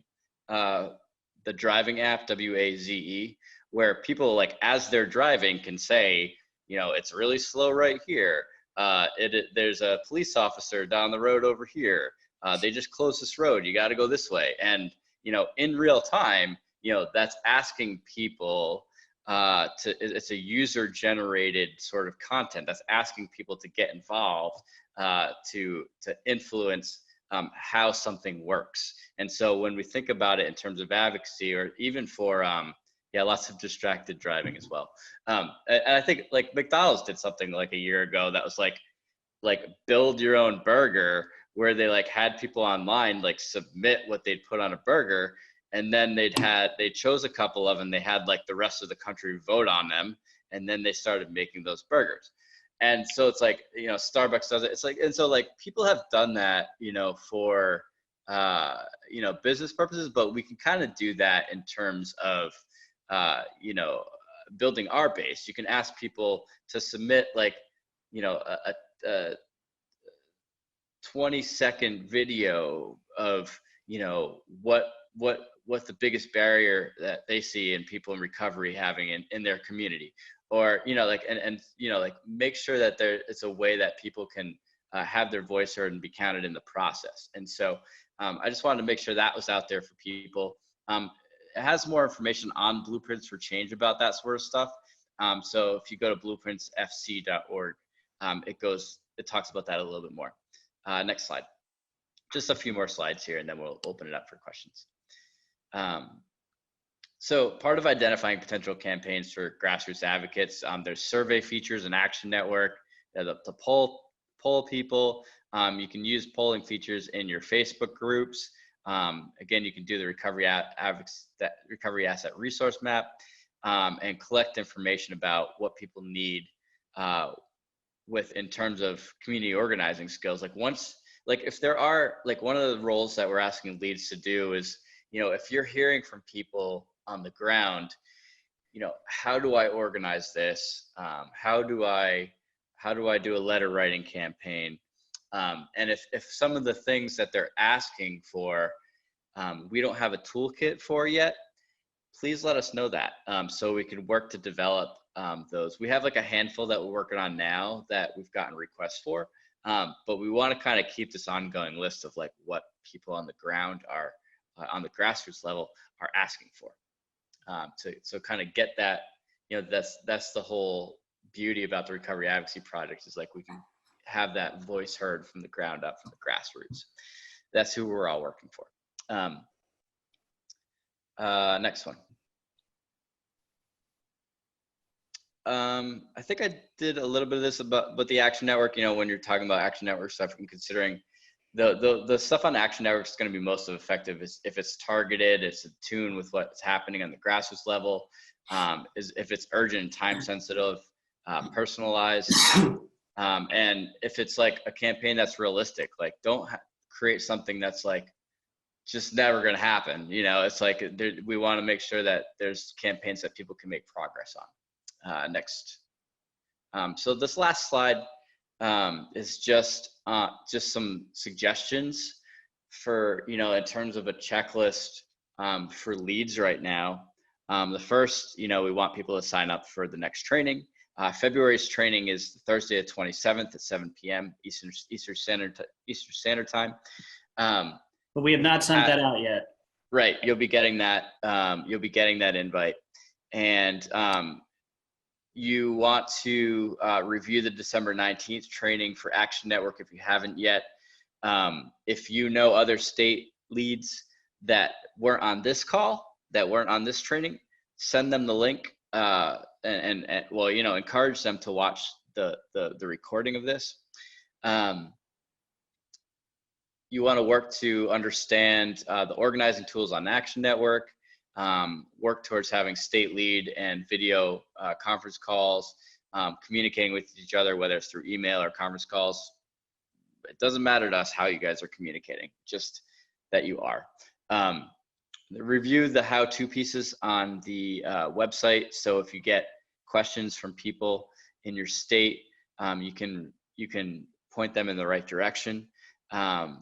app, WAZE, where people, like, as they're driving, can say, you know, it's really slow right here. There's a police officer down the road over here. They just closed this road. You got to go this way. And, you know, in real time, you know, that's asking people it's a user generated sort of content that's asking people to get involved, to influence how something works. And so when we think about it in terms of advocacy, or even for lots of distracted driving as well. And I think like McDonald's did something like a year ago that was like build your own burger, where they like had people online like submit what they'd put on a burger, and then they chose a couple of them, they had like the rest of the country vote on them, and then they started making those burgers. And so it's like, you know, Starbucks does it. It's like, and so like people have done that, you know, for you know, business purposes, but we can kind of do that in terms of you know, building our base, you can ask people to submit like, you know, a 20-second video of, you know, what the biggest barrier that they see in people in recovery having in their community, or, you know, like, and you know, like, make sure that it's a way that people can have their voice heard and be counted in the process. And so I just wanted to make sure that was out there for people. It has more information on Blueprints for Change about that sort of stuff. So if you go to blueprintsfc.org, it talks about that a little bit more. Next slide. Just a few more slides here, and then we'll open it up for questions. So part of identifying potential campaigns for grassroots advocates, there's survey features and action network to poll people. You can use polling features in your Facebook groups. Again, you can do the recovery asset resource map, and collect information about what people need in terms of community organizing skills. Like if there are, like, one of the roles that we're asking leads to do is, you know, if you're hearing from people on the ground, you know, how do I organize this? How do I do a letter writing campaign? And if some of the things that they're asking for, we don't have a toolkit for yet, please let us know that, so we can work to develop those. We have like a handful that we're working on now that we've gotten requests for, but we want to kind of keep this ongoing list of like what people on the ground are, on the grassroots level, are asking for. So kind of get that, you know, that's the whole beauty about the Recovery Advocacy Project, is like we can have that voice heard from the ground up, from the grassroots. That's who we're all working for. Next one. I think I did a little bit of this about the Action Network. You know, when you're talking about Action Network stuff, and considering the stuff on Action Network is going to be most effective is if it's targeted, it's in tune with what's happening on the grassroots level, is if it's urgent, time sensitive, personalized, and if it's like a campaign that's realistic. Like, don't create something that's like just never going to happen. You know, it's like we want to make sure that there's campaigns that people can make progress on. Next. So this last slide is just some suggestions for, you know, in terms of a checklist for leads right now. The first, you know, we want people to sign up for the next training. February's training is Thursday the 27th at 7 p.m. Eastern Standard Time. But we have not sent that out yet. Right, you'll be getting that. You'll be getting that invite, and you want to review the December 19th training for Action Network if you haven't yet. If you know other state leads that weren't on this call, that weren't on this training, send them the link, and well, you know, encourage them to watch the recording of this. You want to work to understand the organizing tools on Action Network, work towards having state lead and video conference calls, communicating with each other, whether it's through email or conference calls. It doesn't matter to us how you guys are communicating, just that you are. Review the how-to pieces on the website. So if you get questions from people in your state, you can point them in the right direction.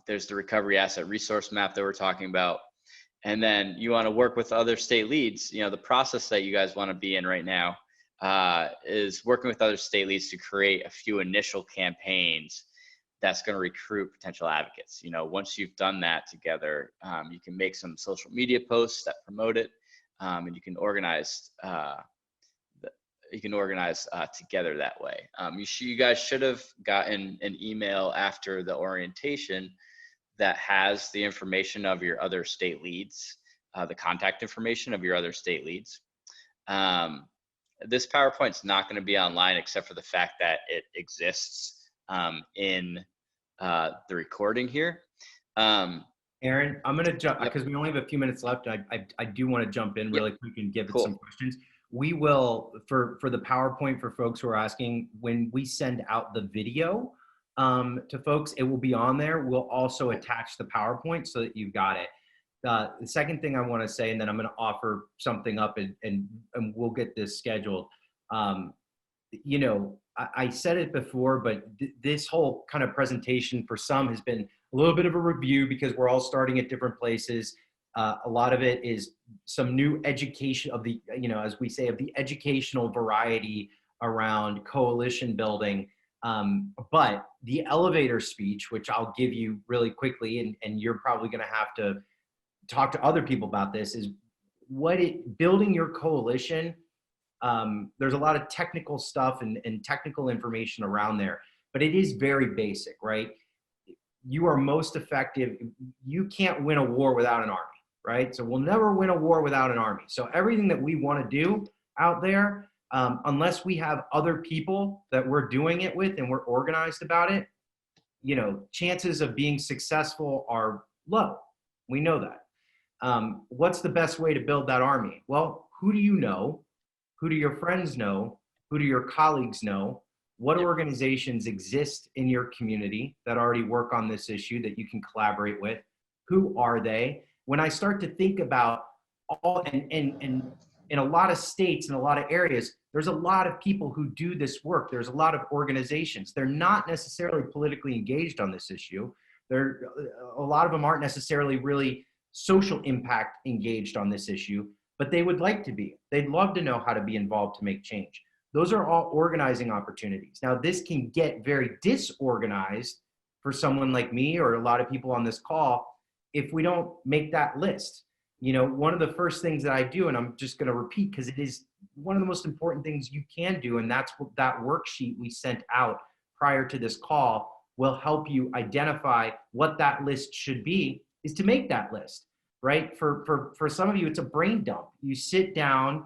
There's the Recovery Asset Resource Map that we're talking about. And then you want to work with other state leads. You know, the process that you guys want to be in right now is working with other state leads to create a few initial campaigns that's going to recruit potential advocates. You know, once you've done that together, you can make some social media posts that promote it, and you can organize together that way. You guys should have gotten an email after the orientation that has the information of your other state leads, the contact information of your other state leads. This PowerPoint's not going to be online except for the fact that it exists in the recording here. Aaron, I'm going to jump because we only have a few minutes left. I do want to jump in really quick and give it some questions. We will, for the PowerPoint, for folks who are asking, when we send out the video to folks, it will be on there. We'll also attach the PowerPoint so that you've got it. The second thing I want to say, and then I'm going to offer something up, and we'll get this scheduled. You know, I said it before, but this whole kind of presentation for some has been a little bit of a review because we're all starting at different places. A lot of it is some new education of the, you know, as we say, of the educational variety around coalition building. But the elevator speech, which I'll give you really quickly, and you're probably going to have to talk to other people about this, is building your coalition. There's a lot of technical stuff and technical information around there, but it is very basic, right? You are most effective. You can't win a war without an army, right? So we'll never win a war without an army. So everything that we want to do out there, unless we have other people that we're doing it with and we're organized about it, you know, chances of being successful are low. We know that. What's the best way to build that army? Well, who do you know? Who do your friends know? Who do your colleagues know? What organizations exist in your community that already work on this issue that you can collaborate with? Who are they? When I start to think about all, and in a lot of states and a lot of areas, there's a lot of people who do this work. There's a lot of organizations. They're not necessarily politically engaged on this issue. A lot of them aren't necessarily really social impact engaged on this issue, but they would like to be. They'd love to know how to be involved to make change. Those are all organizing opportunities. Now, this can get very disorganized for someone like me or a lot of people on this call if we don't make that list. You know, one of the first things that I do, and I'm just going to repeat because it is one of the most important things you can do, and that's what that worksheet we sent out prior to this call will help you identify what that list should be, is to make that list, right? For some of you, it's a brain dump. You sit down,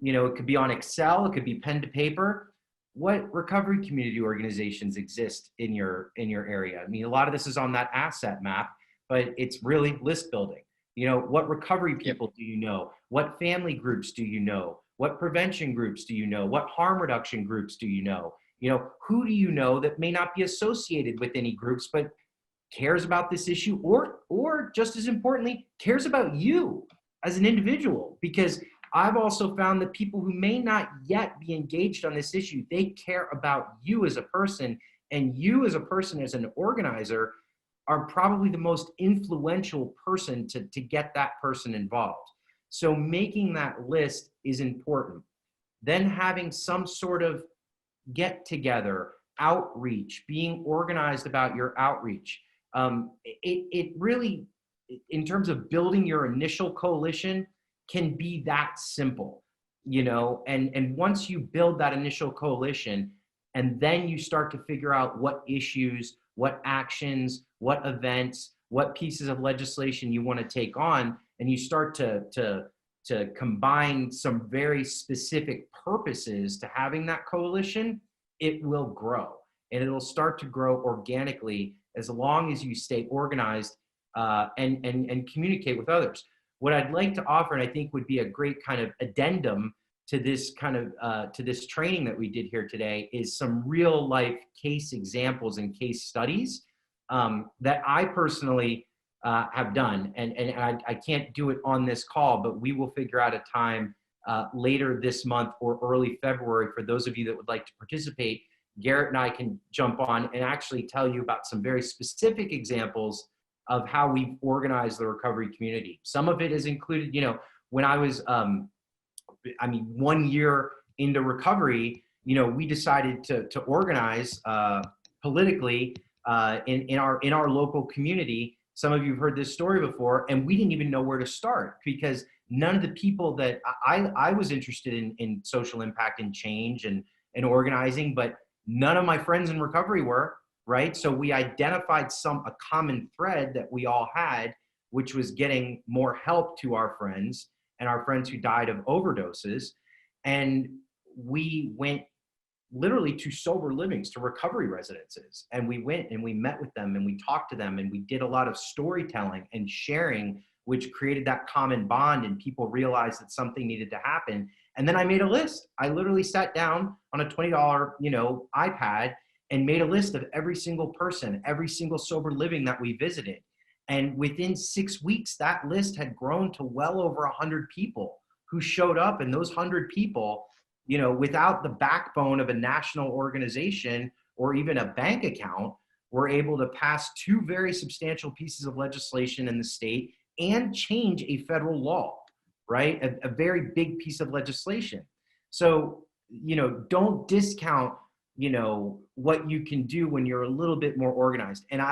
you know, it could be on Excel, it could be pen to paper. What recovery community organizations exist in your area? I mean, a lot of this is on that asset map, but it's really list building. You know, what recovery people do you know? What family groups do you know? What prevention groups do you know? What harm reduction groups do you know? You know, who do you know that may not be associated with any groups, but cares about this issue, or just as importantly, cares about you as an individual? Because I've also found that people who may not yet be engaged on this issue, they care about you as a person, and you as a person, as an organizer, are probably the most influential person to get that person involved. So making that list is important. Then having some sort of get together, outreach, being organized about your outreach. It really, in terms of building your initial coalition, can be that simple, you know, and once you build that initial coalition, and then you start to figure out what issues, what actions, what events, what pieces of legislation you want to take on, and you start to combine some very specific purposes to having that coalition, it will grow, and it'll start to grow organically as long as you stay organized and communicate with others. What I'd like to offer, and I think would be a great kind of addendum to this kind of to this training that we did here today, is some real life case examples and case studies that I personally have done. And I can't do it on this call, but we will figure out a time later this month or early February for those of you that would like to participate. Garrett and I can jump on and actually tell you about some very specific examples of how we've organized the recovery community. Some of it is included, you know, when I was, 1 year into recovery, you know, we decided to organize politically in our local community. Some of you have heard this story before, and we didn't even know where to start because none of the people that I was interested in social impact and change and organizing, but none of my friends in recovery were, right? So we identified a common thread that we all had, which was getting more help to our friends and our friends who died of overdoses. And we went literally to sober livings, to recovery residences. And we went and we met with them and we talked to them and we did a lot of storytelling and sharing, which created that common bond, and people realized that something needed to happen. And then I made a list. I literally sat down on a $20, iPad and made a list of every single person, every single sober living that we visited. And within 6 weeks, that list had grown to well over 100 people who showed up. And those 100 people, you know, without the backbone of a national organization or even a bank account, were able to pass 2 very substantial pieces of legislation in the state and change a federal law, right? A very big piece of legislation. So, you know, don't discount, you know, what you can do when you're a little bit more organized. And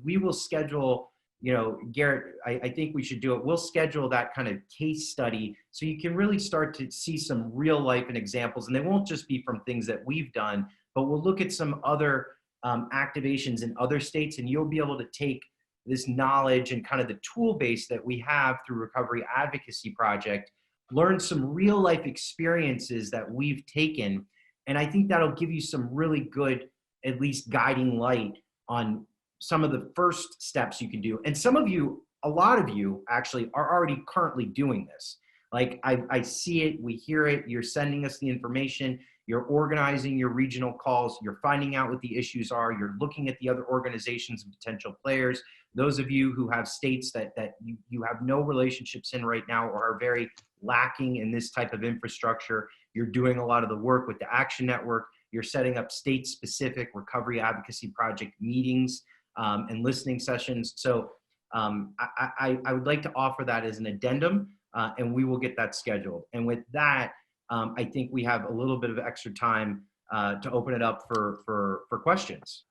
we will schedule, you know, Garrett, I think we should do it. We'll schedule that kind of case study so you can really start to see some real life and examples. And they won't just be from things that we've done, but we'll look at some other activations in other states, and you'll be able to take this knowledge and kind of the tool base that we have through Recovery Advocacy Project, learn some real life experiences that we've taken. And I think that'll give you some really good, at least guiding light on some of the first steps you can do. And some of you, a lot of you actually are already currently doing this. Like I see it, we hear it, you're sending us the information, you're organizing your regional calls, you're finding out what the issues are, you're looking at the other organizations and potential players. Those of you who have states that you have no relationships in right now or are very lacking in this type of infrastructure, you're doing a lot of the work with the Action Network, you're setting up state-specific Recovery Advocacy Project meetings and listening sessions. So I would like to offer that as an addendum, and we will get that scheduled. And with that, I think we have a little bit of extra time to open it up for questions.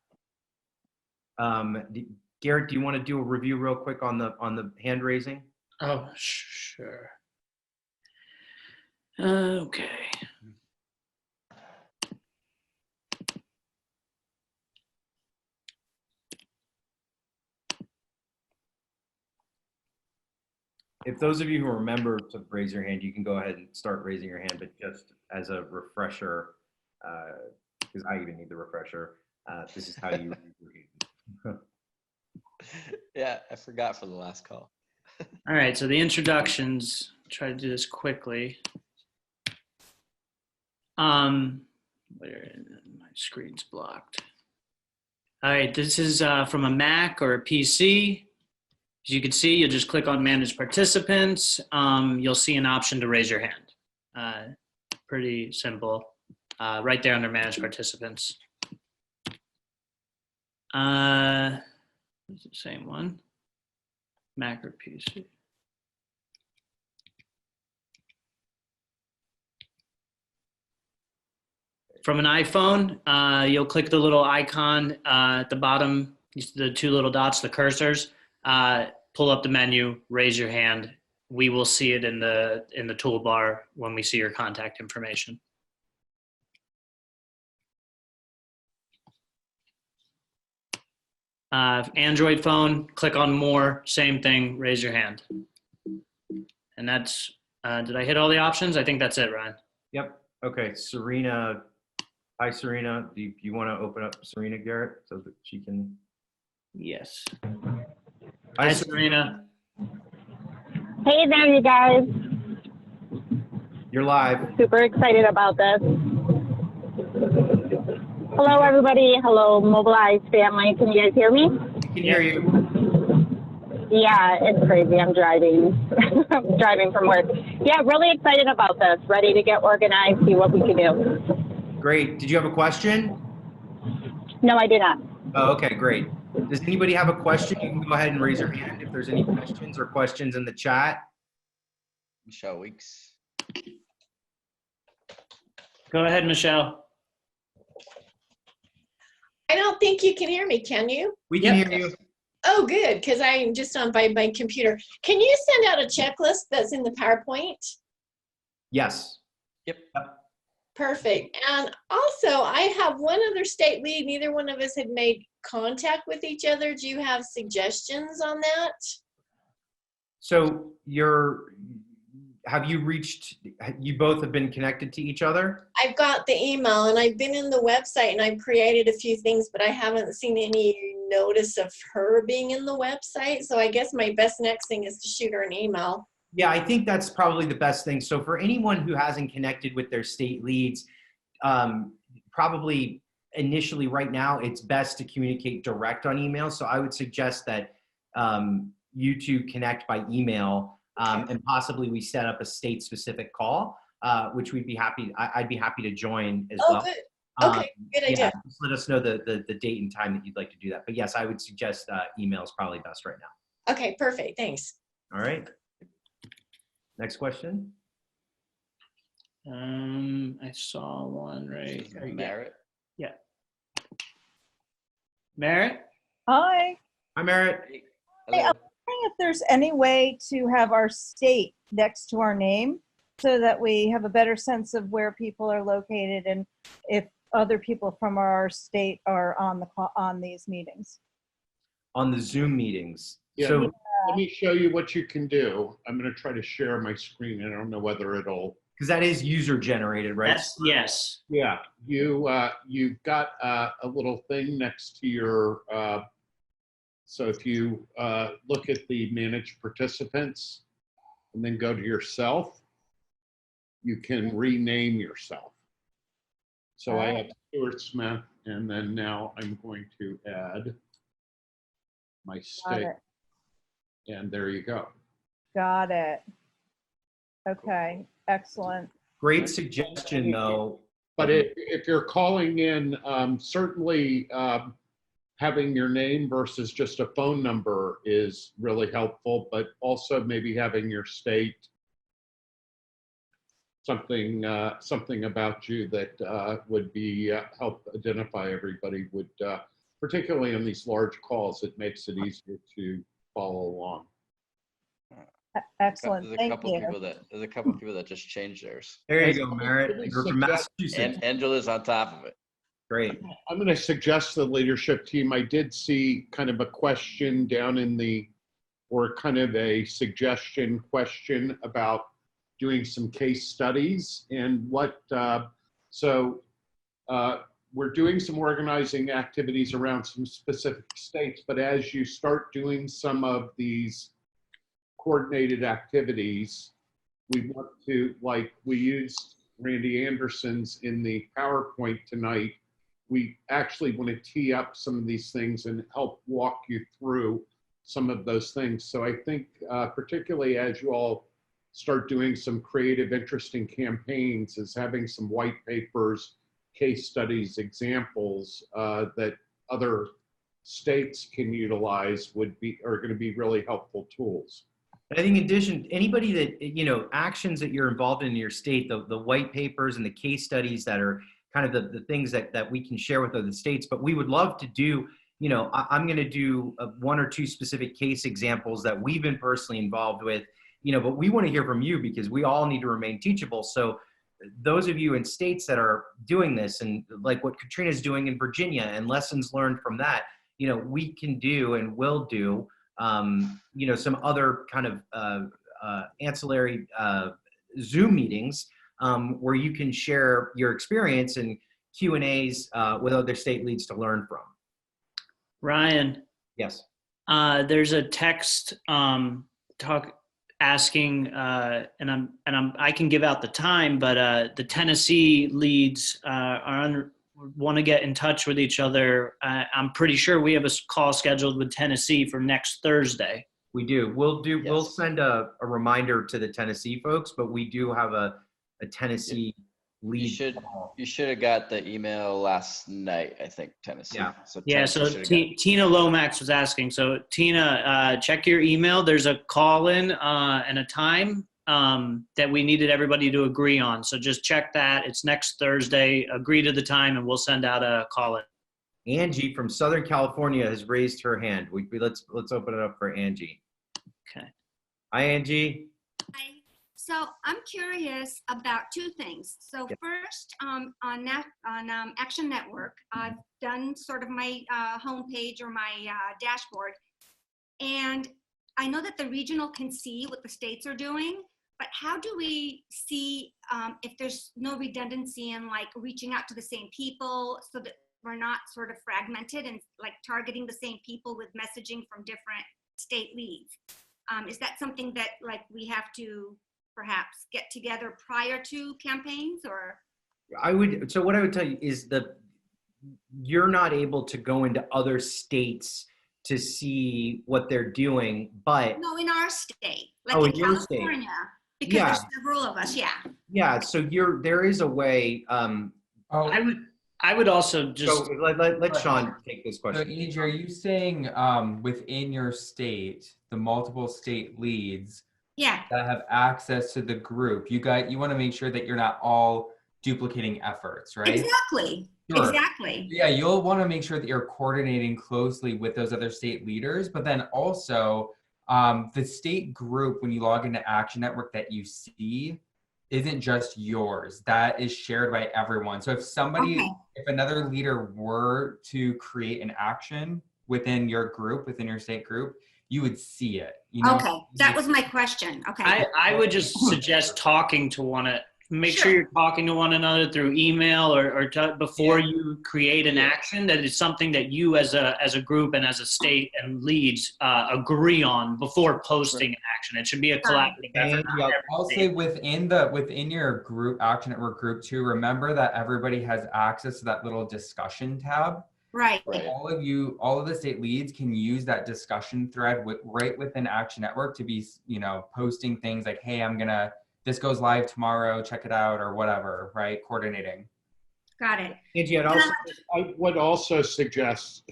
Garrett, do you want to do a review real quick on the hand raising? Oh, sure. Okay. If those of you who remember to raise your hand, you can go ahead and start raising your hand, but just as a refresher, because I even need the refresher, this is how you raise your hand. Yeah, I forgot for the last call. All right, so the introductions, try to do this quickly. Where my screen's blocked. All right, this is from a Mac or a PC. As you can see, you'll just click on Manage Participants. You'll see an option to raise your hand. Pretty simple. Right there under Manage Participants. It's the same one. Mac or PC. From an iPhone, you'll click the little icon at the bottom, the 2 little dots, the cursors. Pull up the menu, raise your hand. We will see it in the toolbar when we see your contact information. Android phone, click on More, same thing, raise your hand. And that's, did I hit all the options? I think that's it, Ryan. Yep. Okay, Serena. Hi, Serena. Do you want to open up Serena, Garrett, so that she can? Yes. Hi, Serena. Hey there, you guys. You're live. Super excited about this. Hello, everybody. Hello, Mobilize family. Can you guys hear me? I can hear you. Yeah, it's crazy. I'm driving. I'm driving from work. Yeah, really excited about this. Ready to get organized, see what we can do. Great. Did you have a question? No, I did not. Oh, okay, great. Does anybody have a question? You can go ahead and raise your hand if there's any questions or questions in the chat. Michelle Weeks. Go ahead, Michelle. I don't think you can hear me, can you? We can hear you. Oh, good, because I'm just on by my computer. Can you send out a checklist that's in the PowerPoint? Yes. Yep. Perfect. And also, I have one other state lead. Neither one of us had made contact with each other. Do you have suggestions on that? So have you both have been connected to each other? I've got the email and I've been in the website and I've created a few things, but I haven't seen any notice of her being in the website. So I guess my best next thing is to shoot her an email. Yeah, I think that's probably the best thing. So for anyone who hasn't connected with their state leads, probably initially right now, it's best to communicate direct on email. So I would suggest that you to connect by email, and possibly we set up a state-specific call, which I'd be happy to join as well. Good. Okay, good idea. Yeah, just let us know the date and time that you'd like to do that. But yes, I would suggest email is probably best right now. Okay, perfect. Thanks. All right. Next question. I saw one right. Merit. Yeah. Merritt? Hi. Hi, Merritt. Hey, Hello. I'm wondering if there's any way to have our state next to our name so that we have a better sense of where people are located and if other people from our state are on these meetings. On the Zoom meetings. Yeah, So let me show you what you can do. I'm going to try to share my screen. I don't know whether it'll. because that is user generated, right? Yes. Yeah, you've got a little thing next to your. So if you look at the manage participants and then go to yourself, you can rename yourself. So I have Stuart Smith, and then now I'm going to add my state, and there you go. Got it. Okay, excellent. Great suggestion, though. But if you're calling in, certainly having your name versus just a phone number is really helpful, but also maybe having your state, something about you that would be help identify everybody would, particularly on these large calls, it makes it easier to follow along. Excellent. There's a Thank couple you. people that just changed theirs. There you go, Merritt. You're from Massachusetts. And Angela's on top of it. Great. I'm going to suggest to the leadership team, I did see kind of a question down in the, or kind of a suggestion question about doing some case studies and what, we're doing some organizing activities around some specific states, but as you start doing some of these coordinated activities, we want to, like we used Randy Anderson's in the PowerPoint tonight, we actually want to tee up some of these things and help walk you through some of those things. So I think particularly as you all start doing some creative, interesting campaigns, is having some white papers, case studies, examples that other states can utilize are going to be really helpful tools. I think in addition, anybody that, actions that you're involved in your state, the white papers and the case studies that are kind of the things that we can share with other states, but we would love to do, I'm going to do one or two specific case examples that we've been personally involved with, but we want to hear from you because we all need to remain teachable. So those of you in states that are doing this and like what Katrina's doing in Virginia and lessons learned from that, we can do and will do, some other kind of ancillary Zoom meetings where you can share your experience and Q&As with other state leads to learn from. Ryan. Yes. There's a text asking, and I can give out the time, but the Tennessee leads want to get in touch with each other. I'm pretty sure we have a call scheduled with Tennessee for next Thursday. We do. We'll send a reminder to the Tennessee folks, but we do have a Tennessee lead. You should have got the email last night, I think, Tennessee. Yeah. So Tina Lomax was asking. So Tina, check your email. There's a call-in and a time that we needed everybody to agree on. So just check that. It's next Thursday. Agree to the time, and we'll send out a call-in. Angie from Southern California has raised her hand. Let's open it up for Angie. Okay. Hi, Angie. Hi. So I'm curious about two things. So first, on Action Network, I've done sort of my homepage or my dashboard, and I know that the regional can see what the states are doing, but how do we see if there's no redundancy in like reaching out to the same people so that we're not sort of fragmented and like targeting the same people with messaging from different state leads? Is that something that like we have to perhaps get together prior to campaigns, or? So what I would tell you is you're not able to go into other states to see what they're doing, but No, in our state, like oh, in in your state. California, because Yeah. there's several of us. Yeah. Yeah, so there is a way. Oh, I would also just So let Sean take this So, question. Angie, are you saying within your state, the multiple state leads Yeah. that have access to the group, you want to make sure that you're not all duplicating efforts, right? Exactly. Sure. Exactly. Yeah, you'll want to make sure that you're coordinating closely with those other state leaders, but then also the state group, when you log into Action Network, that you see isn't just yours. That is shared by everyone. So if another leader were to create an action within your group, within your state group, you would see it. Okay, that was my question. Okay. I would just suggest talking to make sure you're talking to one another through email or before you create an action, that is something that you as a group and as a state and leads agree on before posting an action. It should be a collaborative effort. I'll say within your group, Action Network group too, remember that everybody has access to that little discussion tab. Right. All of the state leads can use that discussion thread right within Action Network to be, posting things like, hey, this goes live tomorrow, check it out, or whatever, right? Coordinating. Got it. Angie, I would also suggest,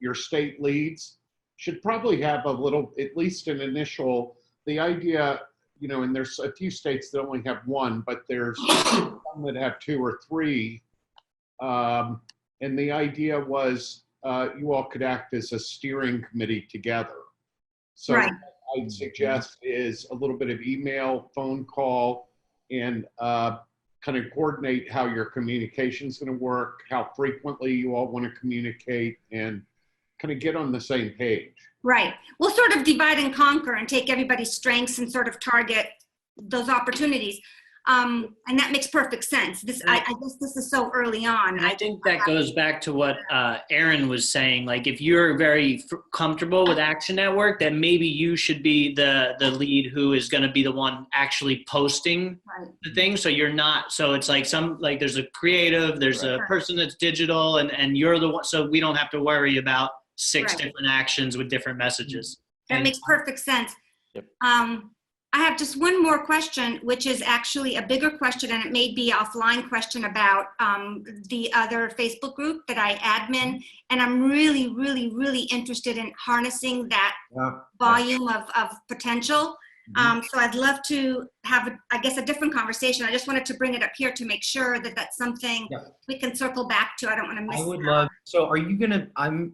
your state leads should probably have at least an initial, the idea, and there's a few states that only have one, but there's some that have two or three. And the idea was you all could act as a steering committee together. So right. what I'd suggest is a little bit of email, phone call, and kind of coordinate how your communication is going to work, how frequently you all want to communicate, and kind of get on the same page. Right. We'll sort of divide and conquer and take everybody's strengths and sort of target those opportunities. And that makes perfect sense. I guess this is so early on. I think that goes back to what Aaron was saying. Like, if you're very comfortable with Action Network, then maybe you should be the lead who is going to be the one actually posting the thing. So you're not. So it's like there's a creative, there's a person that's digital, and you're the one. So we don't have to worry about six different actions with different messages. That makes perfect sense. Yep. I have just one more question, which is actually a bigger question, and it may be an offline question about the other Facebook group that I admin. And I'm really, really, really interested in harnessing that volume of potential. So I'd love to have, a different conversation. I just wanted to bring it up here to make sure that that's something we can circle back to. I don't want to miss. I would love. So are you gonna? I'm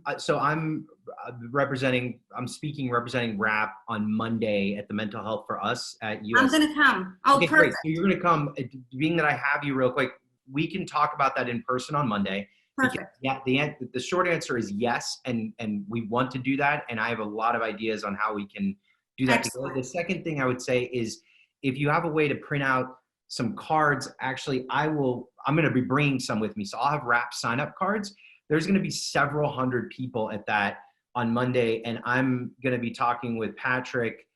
speaking representing RAP on Monday at the Mental Health for Us at US. I'm gonna come. Oh, okay, perfect. Great. So you're gonna come. Being that I have you real quick, we can talk about that in person on Monday. Perfect. Yeah. The short answer is yes, and we want to do that, and I have a lot of ideas on how we can do that. The second thing I would say is, if you have a way to print out some cards, actually, I'm going to be bringing some with me. So I'll have RAP sign up cards. There's going to be several hundred people at that on Monday. And I'm going to be talking with Patrick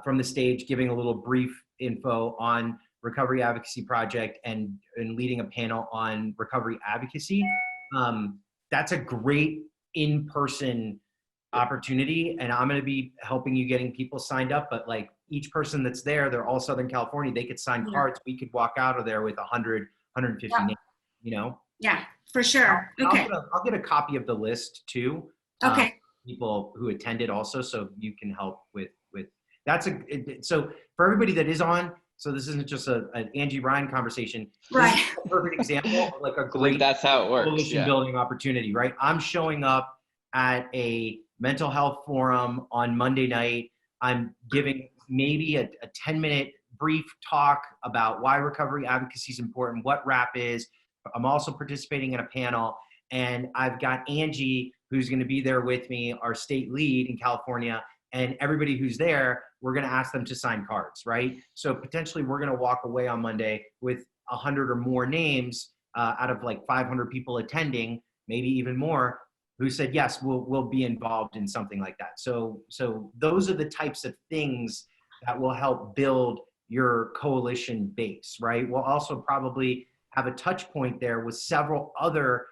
from the stage, giving a little brief info on Recovery Advocacy Project and leading a panel on recovery advocacy. That's a great in-person opportunity, and I'm going to be helping you getting people signed up, but like each person that's there, they're all Southern California, they could sign cards. We could walk out of there with 100, 150 names, Yeah, for sure. Okay. I'll get a copy of the list too. Okay. People who attended also, so you can help with that's so for everybody that is on. So this isn't just an Angie Ryan conversation. Right. This is a perfect example, like a great that's how it works. Coalition building opportunity, right? I'm showing up at a mental health forum on Monday night. I'm giving maybe a 10-minute brief talk about why recovery advocacy is important, what RAP is. I'm also participating in a panel, and I've got Angie, who's going to be there with me, our state lead in California, and everybody who's there, we're going to ask them to sign cards, right? So potentially we're going to walk away on Monday with 100 or more names out of like 500 people attending, maybe even more, who said, yes, we'll be involved in something like that. So those are the types of things that will help build your coalition base, right? We'll also probably have a touch point there with several other,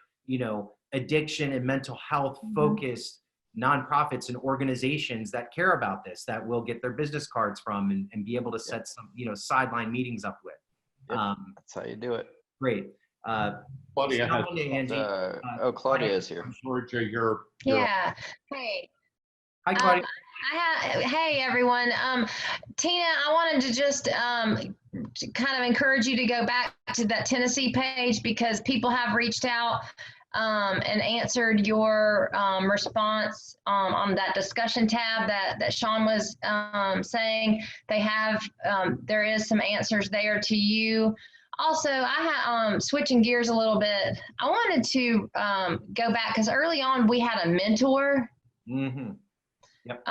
addiction and mental health focused nonprofits and organizations that care about this, that will get their business cards from and be able to set some, sideline meetings up with. That's how you do it. Great. Claudia has, Angie. Claudia is here. Georgia, you're Yeah. Hey. Hi, Claudia. Hey, everyone. Tina, I wanted to just kind of encourage you to go back to that Tennessee page, because people have reached out and answered your response on that discussion tab that Sean was saying. They have, there is some answers there to you. Also, switching gears a little bit, I wanted to go back, because early on we had a mentor. Mm-hmm. Yep.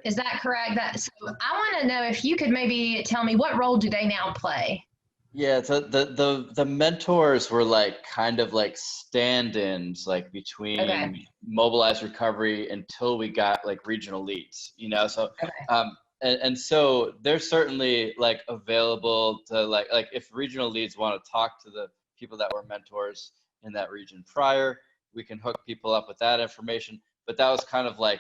Is that correct? So I want to know if you could maybe tell me, what role do they now play? Yeah, the mentors were like kind of like stand-ins, like between Mobilize Recovery until we got like regional leads, so and so they're certainly like available to like if regional leads want to talk to the people that were mentors in that region prior, we can hook people up with that information. But that was kind of like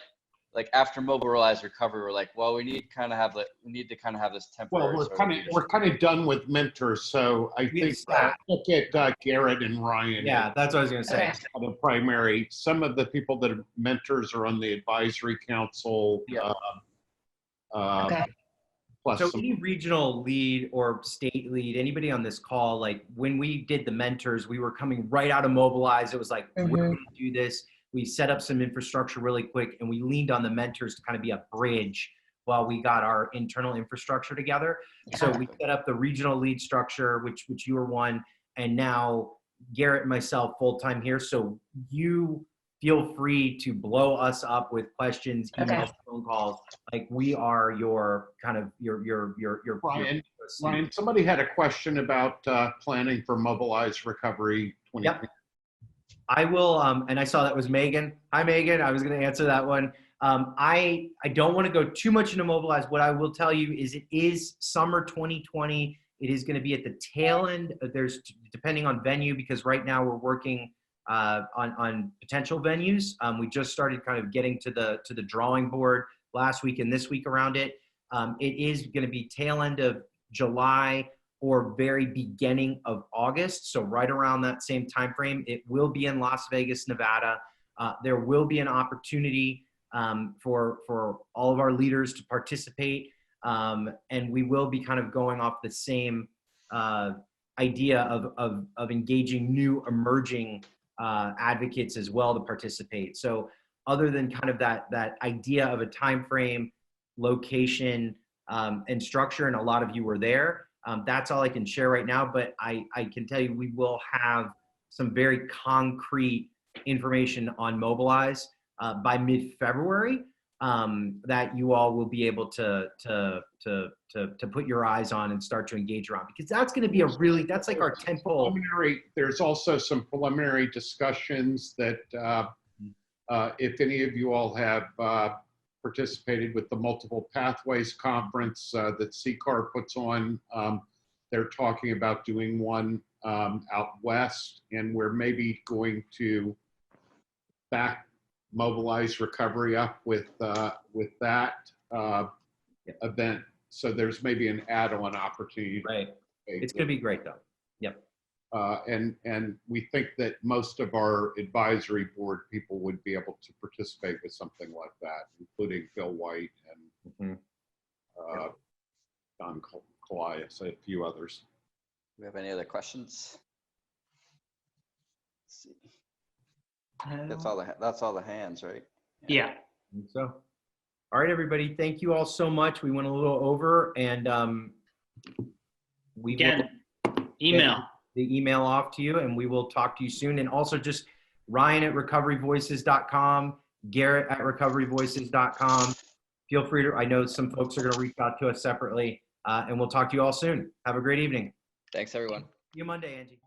after Mobilize Recovery, we're like, well, we need to kind of have this temporary. Well, we're kind of done with mentors, so I think look at Garrett and Ryan. Yeah, that's what I was going to say. The primary. Some of the people that are mentors are on the advisory council. Plus so any regional lead or state lead, anybody on this call, like when we did the mentors, we were coming right out of Mobilize. It was like, we're going to do this. We set up some infrastructure really quick, and we leaned on the mentors to kind of be a bridge while we got our internal infrastructure together. So we set up the regional lead structure, which you were one, and now Garrett and myself full-time here. So you feel free to blow us up with questions, emails, phone calls. Like we are your kind of your Ryan, somebody had a question about planning for Mobilize Recovery 2020. Yep. I will, and I saw that was Megan. Hi, Megan. I was going to answer that one. I don't want to go too much into Mobilize. What I will tell you is it is summer 2020. It is going to be at the tail end. There's, depending on venue, because right now we're working on potential venues. We just started kind of getting to the drawing board last week and this week around it. It is going to be tail end of July or very beginning of August. So right around that same time frame. It will be in Las Vegas, Nevada. There will be an opportunity for all of our leaders to participate. And we will be kind of going off the same idea of engaging new emerging advocates as well to participate. So other than kind of that idea of a time frame, location, and structure, and a lot of you were there, that's all I can share right now. But I can tell you we will have some very concrete information on Mobilize by mid-February that you all will be able to put your eyes on and start to engage around, because that's going to be that's like our temple. There's also some preliminary discussions that if any of you all have participated with the Multiple Pathways Conference that CCAR puts on, they're talking about doing one out west, and we're maybe going to back Mobilize Recovery up with that event. So there's maybe an add-on opportunity. Right. It's going to be great though. Yep. And we think that most of our advisory board people would be able to participate with something like that, including Phil White and Don Colias, a few others. Do we have any other questions? Let's see. That's all the hands, right? Yeah. I think so. All right, everybody. Thank you all so much. We went a little over, and we will email the email off to you, and we will talk to you soon. And also just Ryan at recoveryvoices.com, Garrett at recoveryvoices.com. Feel free to, I know some folks are going to reach out to us separately, and we'll talk to you all soon. Have a great evening. Thanks, everyone. See you Monday, Angie.